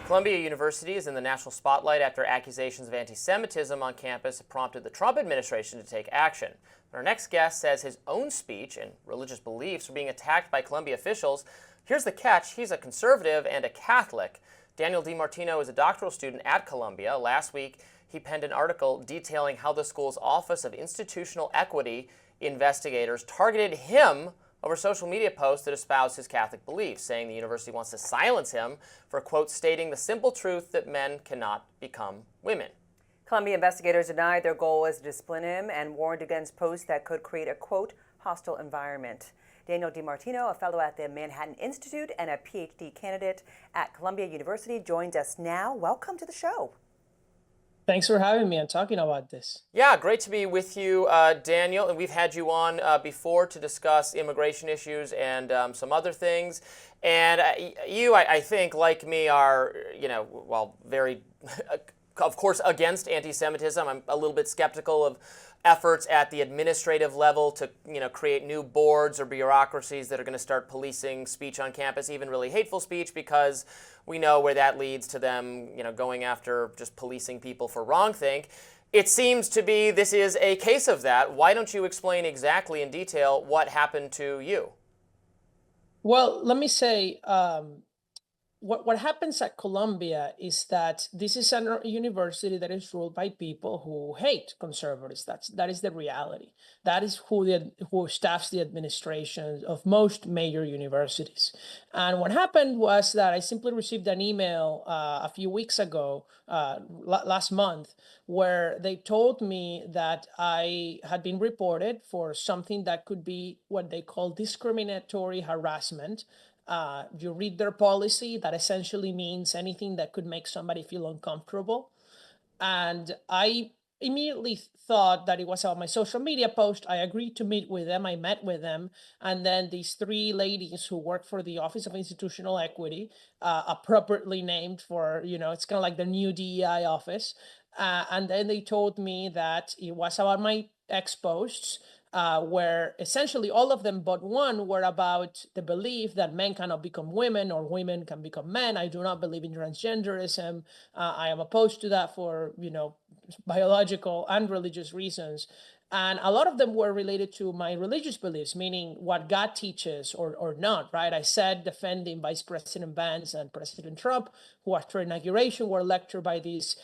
Columbia University is in the national spotlight after accusations of anti-Semitism on campus prompted the Trump administration to take action. Our next guest says his own speech and religious beliefs are being attacked by Columbia officials. Here's the catch. He's a conservative and a Catholic. Daniel DiMartino is a doctoral student at Columbia. Last week, he penned an article detailing how the school's Office of Institutional Equity investigators targeted him over social media posts that espoused his Catholic beliefs, saying the university wants to silence him for, quote, stating the simple truth that men cannot become women. Columbia investigators denied their goal was to discipline him and warned against posts that could create a, quote, hostile environment. Daniel DiMartino, a fellow at the Manhattan Institute and a PhD candidate at Columbia University, joins us now. Welcome to the show. Thanks for having me and talking about this. Yeah, great to be with you, Daniel. And we've had you on before to discuss immigration issues and some other things. And I think, like me, are, very, of course, against anti-Semitism. I'm a little bit skeptical of efforts at the administrative level to, create new boards or bureaucracies that are going to start policing speech on campus, even really hateful speech, because we know where that leads to them, going after just policing people for wrongthink. It seems to be this is a case of that. Why don't you explain exactly in detail what happened to you? Well, let me say, what happens at Columbia is that this is a university that is ruled by people who hate conservatives. That is the reality. That is who staffs the administration of most major universities. And what happened was that I simply received an email a few weeks ago, last month, where they told me that I had been reported for something that could be what they call discriminatory harassment. You read their policy, that essentially means anything that could make somebody feel uncomfortable. And I immediately thought that it was on my social media post. I agreed to meet with them. I met with them. And then these three ladies who work for the Office of Institutional Equity, appropriately named for, it's kind of like the new DEI office. And then they told me that it was about my ex posts, where essentially all of them but one were about the belief that men cannot become women or women can become men. I do not believe in transgenderism. I am opposed to that for, biological and religious reasons. And a lot of them were related to my religious beliefs, meaning what God teaches or not, right? I said defending Vice President Vance and President Trump, who after inauguration were lectured by this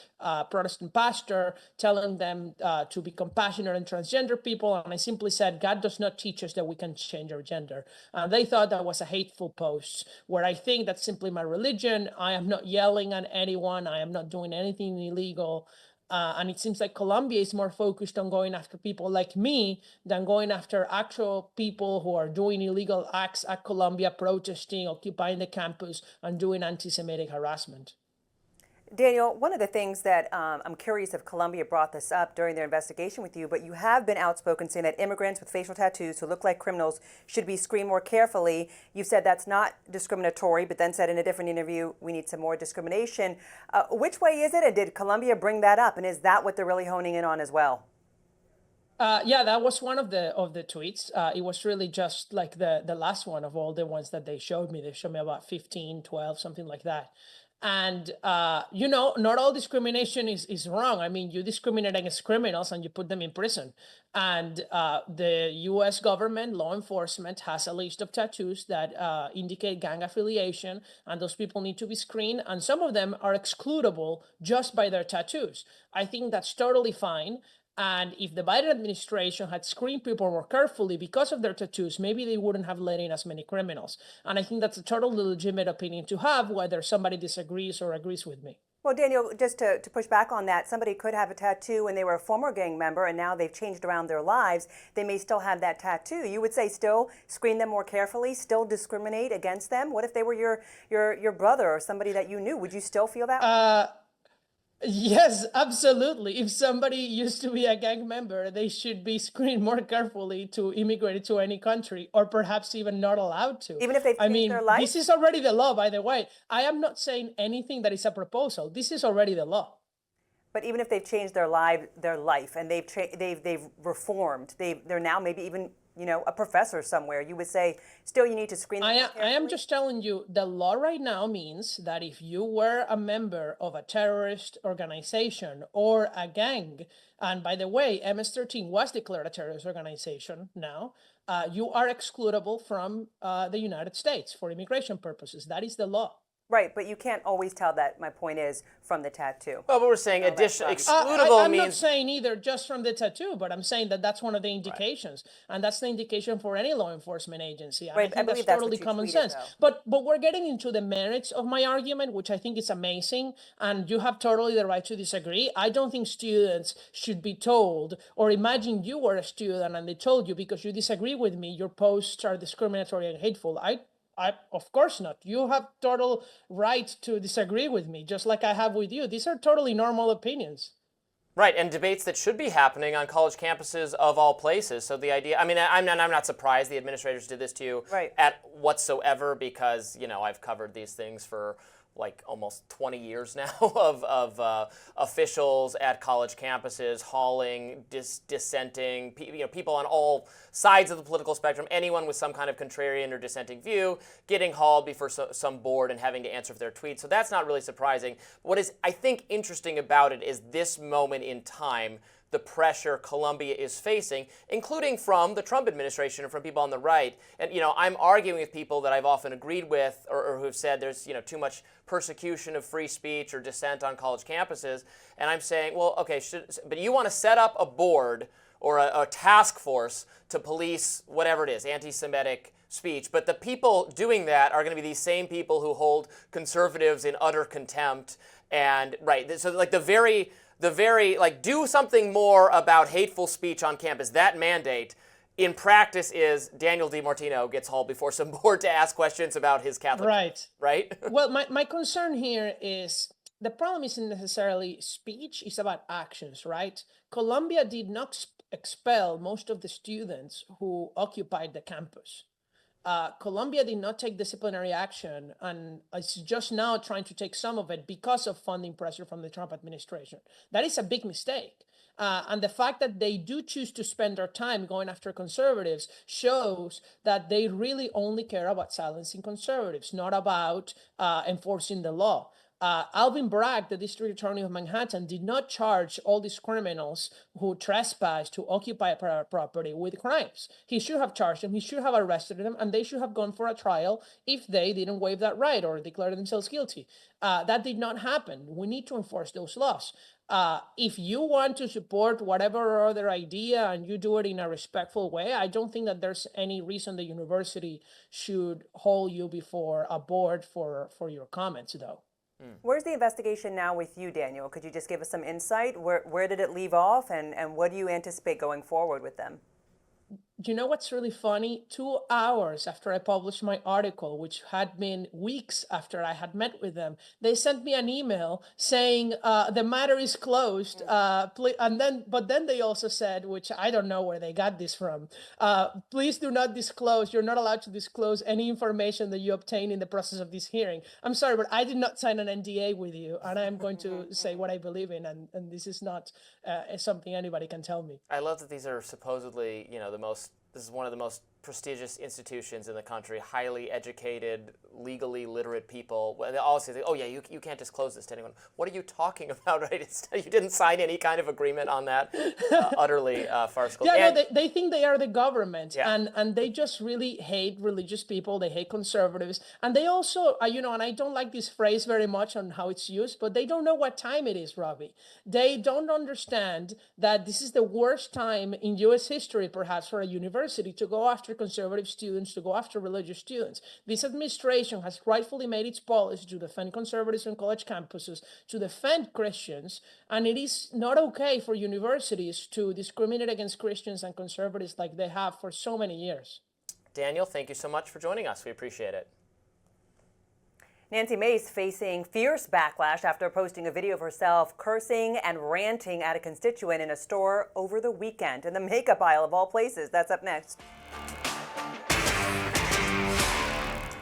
Protestant pastor, telling them to be compassionate and transgender people. And I simply said, God does not teach us that we can change our gender. And they thought that was a hateful post, where I think that's simply my religion. I am not yelling at anyone. I am not doing anything illegal. And it seems like Colombia is more focused on going after people like me than going after actual people who are doing illegal acts at Colombia, protesting, occupying the campus, and doing anti-Semitic harassment. Daniel, one of the things that I'm curious if Colombia brought this up during their investigation with you, but you have been outspoken saying that immigrants with facial tattoos who look like criminals should be screened more carefully. You've said that's not discriminatory, but then said in a different interview, we need some more discrimination. Which way is it, and did Colombia bring that up, and is that what they're really honing in on as well? Yeah, that was one of the tweets. It was really just like the last one of all the ones that they showed me. They showed me about 15, 12, something like that. And, not all discrimination is wrong. I mean, you discriminate against criminals and you put them in prison. And the U.S. government, law enforcement, has a list of tattoos that indicate gang affiliation, and those people need to be screened. And some of them are excludable just by their tattoos. I think that's totally fine. And if the Biden administration had screened people more carefully because of their tattoos, maybe they wouldn't have let in as many criminals. And I think that's a totally legitimate opinion to have, whether somebody disagrees or agrees with me. Well, Daniel, just to push back on that, somebody could have a tattoo when they were a former gang member and now they've changed around their lives. They may still have that tattoo. You would say still screen them more carefully, still discriminate against them? What if they were your brother or somebody that you knew? Would you still feel that way? Yes, absolutely. If somebody used to be a gang member, they should be screened more carefully to immigrate to any country, or perhaps even not allowed to. Even if they've changed their life? This is already the law, by the way. I am not saying anything that is a proposal. This is already the law. But even if they've changed their life, and they've reformed, they're now maybe even a professor somewhere, you would say still you need to screen them more carefully? I am just telling you, the law right now means that if you were a member of a terrorist organization or a gang, and by the way, MS-13 was declared a terrorist organization now, you are excludable from the United States for immigration purposes. That is the law. Right, but you can't always tell that, my point is, from the tattoo. Well, but we're saying excludable I'm means... not saying either just from the tattoo, but I'm saying that that's one of the indications. Right. And that's the indication for any law enforcement agency. And right, I think that's totally common sense. But we're getting into the merits of my argument, which I think is amazing. And you have totally the right to disagree. I don't think students should be told, or imagine you were a student and they told you because you disagree with me, your posts are discriminatory and hateful. Of course not. You have total right to disagree with me, just like I have with you. These are totally normal opinions. Right, and debates that should be happening on college campuses of all places. So the idea, I mean, I'm not surprised the administrators did this to you at whatsoever, because, I've covered these things for like almost 20 years now of officials at college campuses hauling dissenting, people on all sides of the political spectrum, anyone with some kind of contrarian or dissenting view, getting hauled before some board and having to answer for their tweets. So that's not really surprising. What is, I think, interesting about it is this moment in time, the pressure Colombia is facing, including from the Trump administration and from people on the right. And, I'm arguing with people that I've often agreed with or who've said there's, too much persecution of free speech or dissent on college campuses. And I'm saying, well, okay, but you want to set up a board or a task force to police whatever it is, anti-Semitic speech. But the people doing that are going to be these same people who hold conservatives in utter contempt. And, right, so like the very do something more about hateful speech on campus. That mandate in practice is Daniel DiMartino gets hauled before some board to ask questions about his Catholic. Right? Well, my concern here is the problem isn't necessarily speech, it's about actions, right? Colombia did not expel most of the students who occupied the campus. Colombia did not take disciplinary action, and is just now trying to take some of it because of funding pressure from the Trump administration. That is a big mistake. And the fact that they do choose to spend their time going after conservatives shows that they really only care about silencing conservatives, not about enforcing the law. Alvin Bragg, the district attorney of Manhattan, did not charge all these criminals who trespass to occupy private property with crimes. He should have charged them, he should have arrested them, and they should have gone for a trial if they didn't waive that right or declare themselves guilty. That did not happen. We need to enforce those laws. If you want to support whatever other idea and you do it in a respectful way, I don't think that there's any reason the university should hold you before a board for your comments, though. Where's the investigation now with you, Daniel? Could you just give us some insight? Where did it leave off, and what do you anticipate going forward with them? You know what's really funny? 2 hours after I published my article, which had been weeks after I had met with them, they sent me an email saying the matter is closed. But then they also said, which I don't know where they got this from, please do not disclose. You're not allowed to disclose any information that you obtain in the process of this hearing. I'm sorry, but I did not sign an NDA with you, and I'm going to say what I believe in, and this is not something anybody can tell me. I love that these are supposedly, this is one of the most prestigious institutions in the country, highly educated, legally literate people. They all say, oh yeah, you can't disclose this to anyone. What are you talking about, right? You didn't sign any kind of agreement on that. Utterly farcical. Yeah, no, they think they are the government, Yeah. and they just really hate religious people. They hate conservatives, and they also, and I don't like this phrase very much on how it's used, but they don't know what time it is, Robbie. They don't understand that this is the worst time in U.S. history, perhaps, for a university to go after conservative students, to go after religious students. This administration has rightfully made its policy to defend conservatives on college campuses, to defend Christians, and it is not okay for universities to discriminate against Christians and conservatives like they have for so many years. Daniel, thank you so much for joining us. We appreciate it. Nancy Mace facing fierce backlash after posting a video of herself cursing and ranting at a constituent in a store over the weekend in the makeup aisle of all places. That's up next.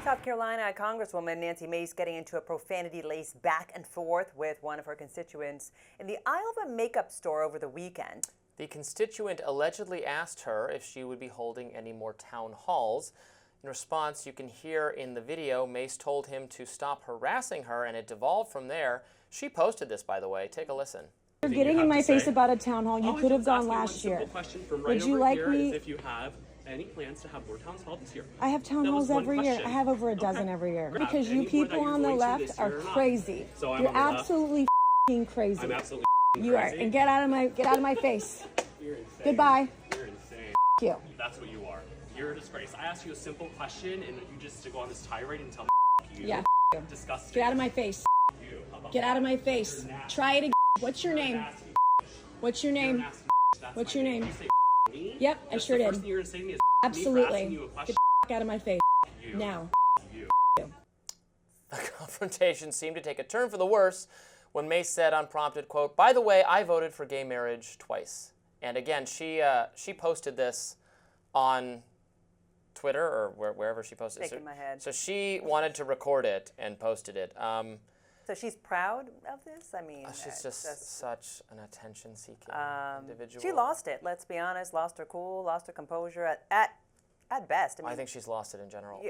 South Carolina Congresswoman Nancy Mace getting into a profanity-laced back and forth with one of her constituents in the aisle of a makeup store over the weekend. The constituent allegedly asked her if she would be holding any more town halls. In response, you can hear in the video, Mace told him to stop harassing her, and it devolved from there. She posted this, by the way. Take a listen. You're getting in my face about a town hall. You could have gone last year. Would you like me? If you have any plans to have more town halls this year? I have town halls every year. I have over a dozen every year. Because you people on the left are crazy. So I'm You're absolutely f***ing crazy. I'm absolutely You are. And get out of my face. You're insane. Goodbye. You're insane. F*** you. That's what you are. You're a disgrace. I asked you a simple question, and you just to go on this tirade and tell me you. Yeah. You. Disgusting. Get out of my face. You. Get out of my face. Try it again. What's your name? What's your name? What's your name? Yep, I sure did. First thing you're gonna say to me is Absolutely. me for asking you a question. Get the out of my face. You. Now. You. The confrontation seemed to take a turn for the worse when Mace said unprompted, quote, "By the way, I voted for gay marriage twice." And again, she posted this on Twitter or wherever she posted it. Shaking my head. So she wanted to record it and posted it. So she's proud of this? I mean, She's just such an attention-seeking individual. She lost it, let's be honest. Lost her cool, lost her composure at best. I think she's lost it in general.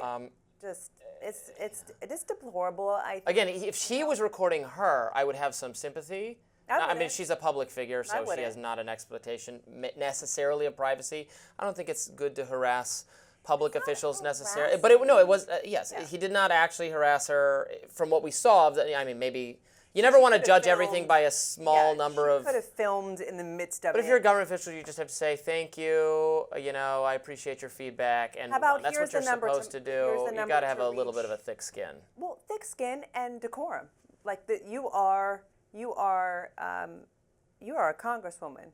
It's deplorable. Again, if she was recording her, I would have some sympathy. I mean, wouldn't. she's a public figure, so she wouldn't. has not an expectation necessarily of privacy. I don't think it's good to harass public officials necessarily. But it was, yes, he did not actually harass her from what we saw. I mean, maybe you never want to judge everything by a small number of. Could have filmed in the midst of it. But if you're a government official, you just have to say, thank you, I appreciate your feedback, and How about that's what here's you're the number supposed to do. You got to have a little bit of a thick skin. Well, thick skin and decorum. Like that, you are a congresswoman.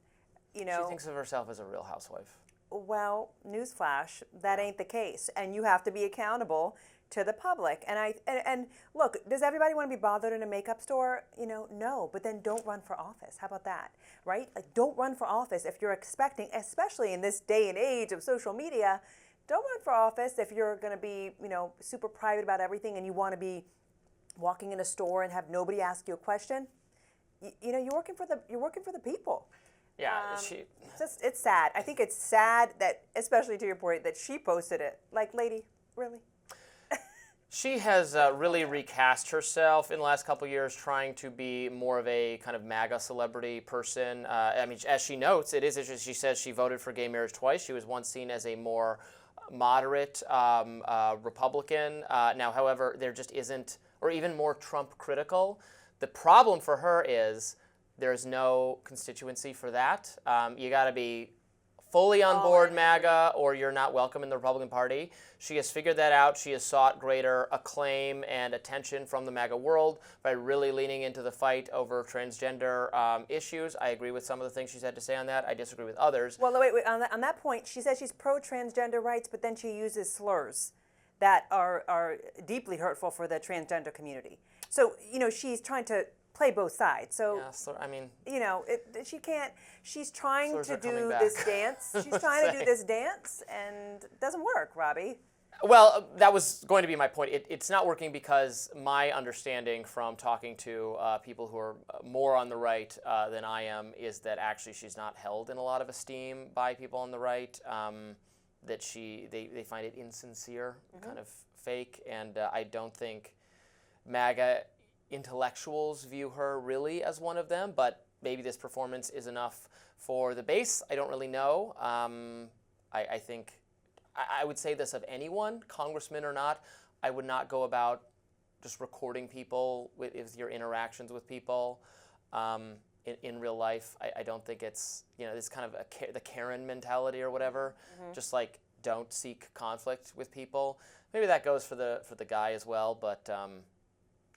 She thinks of herself as a real housewife. Well, newsflash, that ain't the case, and you have to be accountable to the public. And look, does everybody want to be bothered in a makeup store? No, but then don't run for office. How about that, right? Like, don't run for office if you're expecting, especially in this day and age of social media, don't run for office if you're going to be, super private about everything and you want to be walking in a store and have nobody ask you a question. You're working for the people. Yeah, It's sad. I think it's sad that, especially to your point, that she posted it. Like, lady, really? She has really recast herself in the last couple of years, trying to be more of a kind of MAGA celebrity person. I mean, as she notes, it is interesting. She says she voted for gay marriage twice. She was once seen as a more moderate Republican. Now, however, there just isn't, or even more Trump critical. The problem for her is there's no constituency for that. You got to be fully on board MAGA, or you're not welcome in the Republican Party. She has figured that out. She has sought greater acclaim and attention from the MAGA world by really leaning into the fight over transgender issues. I agree with some of the things she's had to say on that. I disagree with others. Well, no, wait. On that point, she says she's pro-transgender rights, but then she uses slurs that are deeply hurtful for the transgender community. So, she's trying to play both sides. So, yeah, I mean, she can't. She's trying to do back. this dance. She's trying to do this dance, and it doesn't work, Robbie. Well, that was going to be my point. It's not working because my understanding from talking to people who are more on the right than I am is that actually she's not held in a lot of esteem by people on the right. That they find it insincere, kind of fake, and I don't think MAGA intellectuals view her really as one of them, but maybe this performance is enough for the base. I don't really know. I think I would say this of anyone, congressman or not. I would not go about just recording people with your interactions with people in real life. I don't think it's, this kind of the Karen mentality or whatever. Just like don't seek conflict with people. Maybe that goes for the guy as well, but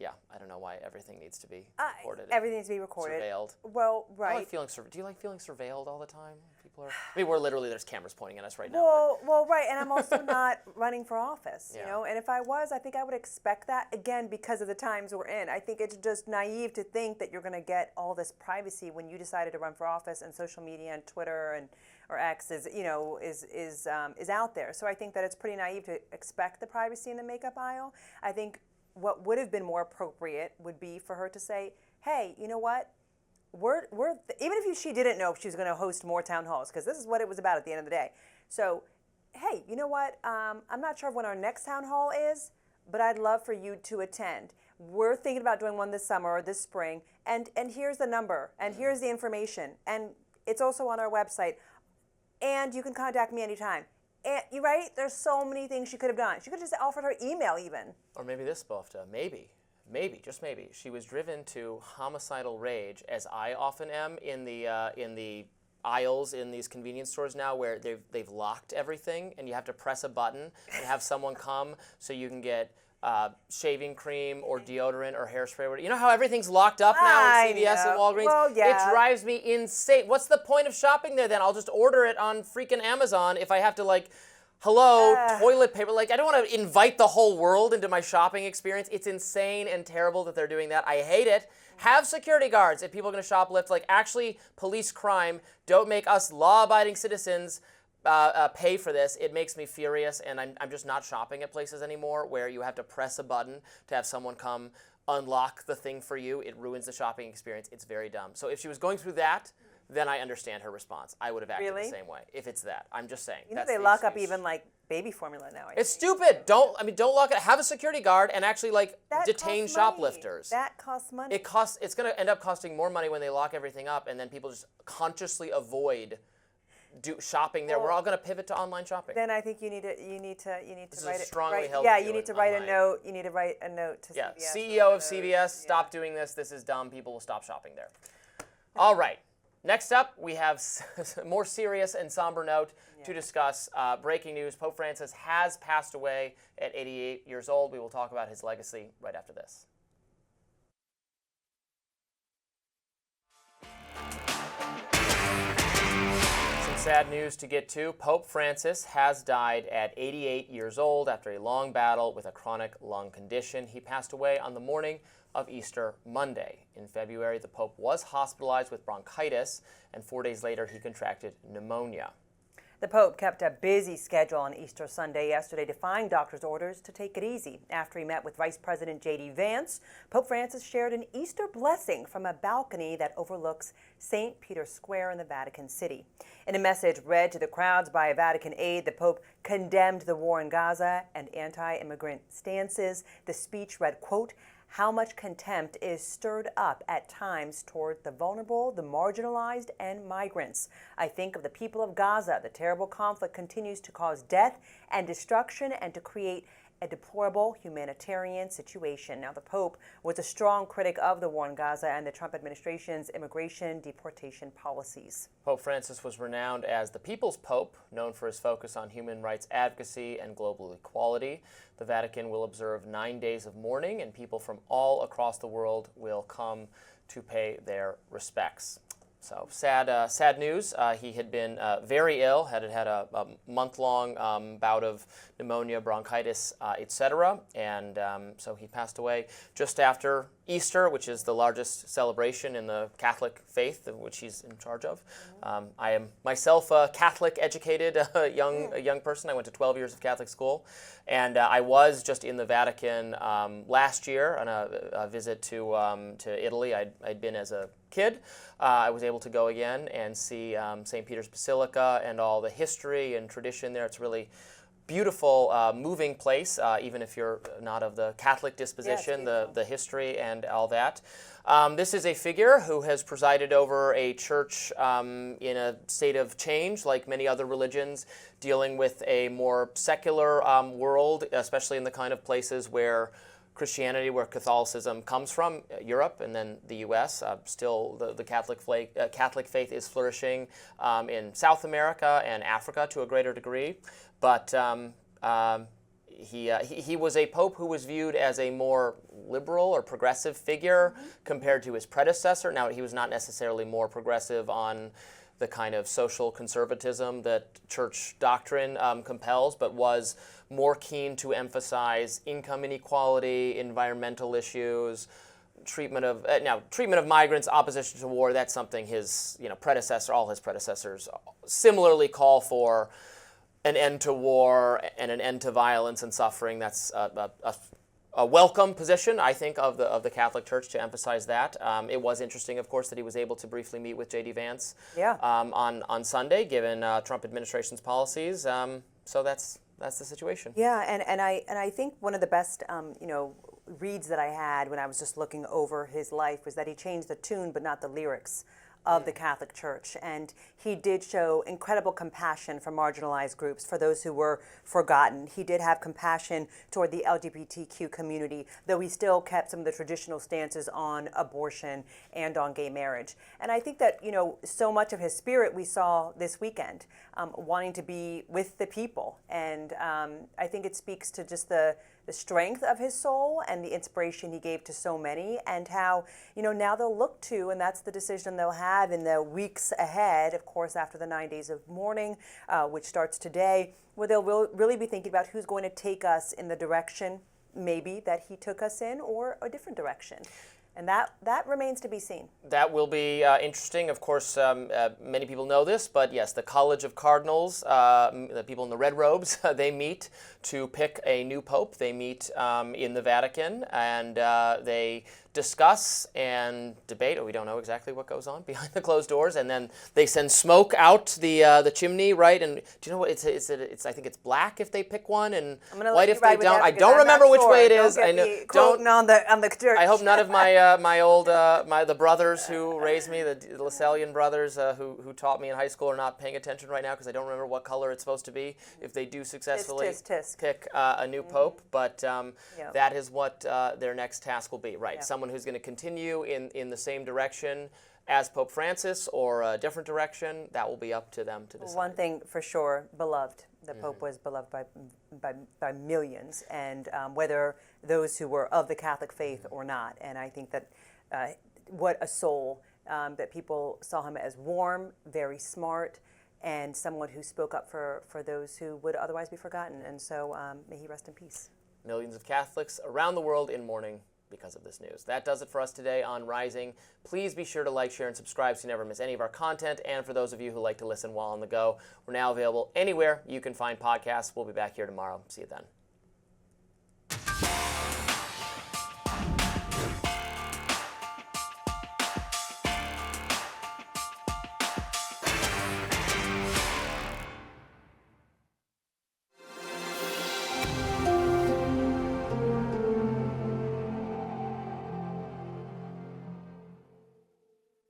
yeah, I don't know why everything needs to be recorded. Everything needs to be recorded. Surveilled. Well, right. Do you like feeling surveilled all the time? People are. I mean, there's cameras pointing at us right now. Well, right, and I'm also not running for office, Yeah. And if I was, I think I would expect that, again, because of the times we're in. I think it's just naive to think that you're going to get all this privacy when you decided to run for office, and social media and Twitter or X is out there. So I think that it's pretty naive to expect the privacy in the makeup aisle. I think what would have been more appropriate would be for her to say, hey, you know what? Even if she didn't know if she was going to host more town halls, because this is what it was about at the end of the day. So, hey, you know what? I'm not sure when our next town hall is, but I'd love for you to attend. We're thinking about doing one this summer or this spring, and here's the number, and here's the information, and it's also on our website, and you can contact me anytime. And you're right. There's so many things she could have done. She could have just offered her email, even. Or maybe this, Bofta. Maybe, just maybe, she was driven to homicidal rage, as I often am in the aisles in these convenience stores now, where they've locked everything, and you have to press a button and have someone come so you can get shaving cream or deodorant or hairspray. You know how everything's locked up now in CVS and Walgreens? Well, yeah. It drives me insane. What's the point of shopping there then? I'll just order it on freaking Amazon if I have to toilet paper. I don't want to invite the whole world into my shopping experience. It's insane and terrible that they're doing that. I hate it. Have security guards if people are going to shoplift. Actually police crime. Don't make us law-abiding citizens pay for this. It makes me furious, and I'm just not shopping at places anymore where you have to press a button to have someone come unlock the thing for you. It ruins the shopping experience. It's very dumb. So if she was going through that, then I understand her response. I would have acted the same way if it's that. I'm just saying. They lock up even baby formula now. It's stupid. Don't lock it. Have a security guard and actually detain shoplifters. That costs money. It's going to end up costing more money when they lock everything up, and then people just consciously avoid shopping there. We're all going to pivot to online shopping. Then I think you need to write it. Strongly held. Yeah, you need to write a note. You need to write a note to CVS. CEO of CVS, stop doing this. This is dumb. People will stop shopping there. All right. Next up, we have a more serious and somber note to discuss. Breaking news: Pope Francis has passed away at 88 years old. We will talk about his legacy right after this. Sad news to get to. Pope Francis has died at 88 years old after a long battle with a chronic lung condition. He passed away on the morning of Easter Monday. In February, the Pope was hospitalized with bronchitis, and 4 days later, he contracted pneumonia. The Pope kept a busy schedule on Easter Sunday yesterday, defying doctors' orders to take it easy. After he met with Vice President J.D. Vance, Pope Francis shared an Easter blessing from a balcony that overlooks St. Peter's Square in the Vatican City. In a message read to the crowds by a Vatican aide, the Pope condemned the war in Gaza and anti-immigrant stances. The speech read, quote, "How much contempt is stirred up at times toward the vulnerable, the marginalized, and migrants. I think of the people of Gaza. The terrible conflict continues to cause death and destruction and to create a deplorable humanitarian situation." Now, the Pope was a strong critic of the war in Gaza and the Trump administration's immigration deportation policies. Pope Francis was renowned as the People's Pope, known for his focus on human rights advocacy and global equality. The Vatican will observe 9 days of mourning, and people from all across the world will come to pay their respects. So sad news. He had been very ill, had a month-long bout of pneumonia, bronchitis, etc. And so he passed away just after Easter, which is the largest celebration in the Catholic faith, which he's in charge of. I am myself a Catholic-educated young person. I went to 12 years of Catholic school, and I was just in the Vatican last year on a visit to Italy. I'd been as a kid. I was able to go again and see St. Peter's Basilica and all the history and tradition there. It's really beautiful, moving place, even if you're not of the Catholic disposition, the history and all that. This is a figure who has presided over a church in a state of change, like many other religions, dealing with a more secular world, especially in the kind of places where Christianity, where Catholicism comes from, Europe and then the U.S. Still, the Catholic faith is flourishing in South America and Africa to a greater degree. But he was a pope who was viewed as a more liberal or progressive figure compared to his predecessor. Now, he was not necessarily more progressive on the kind of social conservatism that church doctrine compels, but was more keen to emphasize income inequality, environmental issues, treatment of migrants, opposition to war. That's something his all his predecessors similarly call for: an end to war and an end to violence and suffering. That's a welcome position, I think, of the Catholic Church to emphasize that. It was interesting, of course, that he was able to briefly meet with J.D. Vance on Sunday, given Trump administration's policies. So that's the situation. Yeah, and I think one of the best reads that I had when I was just looking over his life was that he changed the tune but not the lyrics of the Catholic Church. And he did show incredible compassion for marginalized groups, for those who were forgotten. He did have compassion toward the LGBTQ community, though he still kept some of the traditional stances on abortion and on gay marriage. And I think that, so much of his spirit we saw this weekend, wanting to be with the people. And I think it speaks to just the strength of his soul and the inspiration he gave to so many, and how, now they'll look to, and that's the decision they'll have in the weeks ahead, of course, after the 9 days of mourning, which starts today, where they'll really be thinking about who's going to take us in the direction maybe that he took us in, or a different direction. And that remains to be seen. That will be interesting. Of course, many people know this, but yes, the College of Cardinals, the people in the red robes, they meet to pick a new pope. They meet in the Vatican, and they discuss and debate. We don't know exactly what goes on behind the closed doors, and then they send smoke out the chimney, right? And do you know what? It's I think it's black if they pick one, and white if they don't. I don't remember which way it is. I know. Don't on the church. I hope none of the brothers who raised me, the Lasallian brothers who taught me in high school, are not paying attention right now, because I don't remember what color it's supposed to be if they do successfully pick a new pope. But that is what their next task will be, right? Yeah. Someone who's going to continue in the same direction as Pope Francis, or a different direction. That will be up to them to decide. One thing for sure, beloved. The Pope was beloved by millions, and whether those who were of the Catholic faith or not. And I think that what a soul, that people saw him as warm, very smart, and someone who spoke up for those who would otherwise be forgotten. And so may he rest in peace. Millions of Catholics around the world in mourning because of this news. That does it for us today on Rising. Please be sure to like, share, and subscribe so you never miss any of our content. And for those of you who like to listen while on the go, we're now available anywhere you can find podcasts. We'll be back here tomorrow. See you then.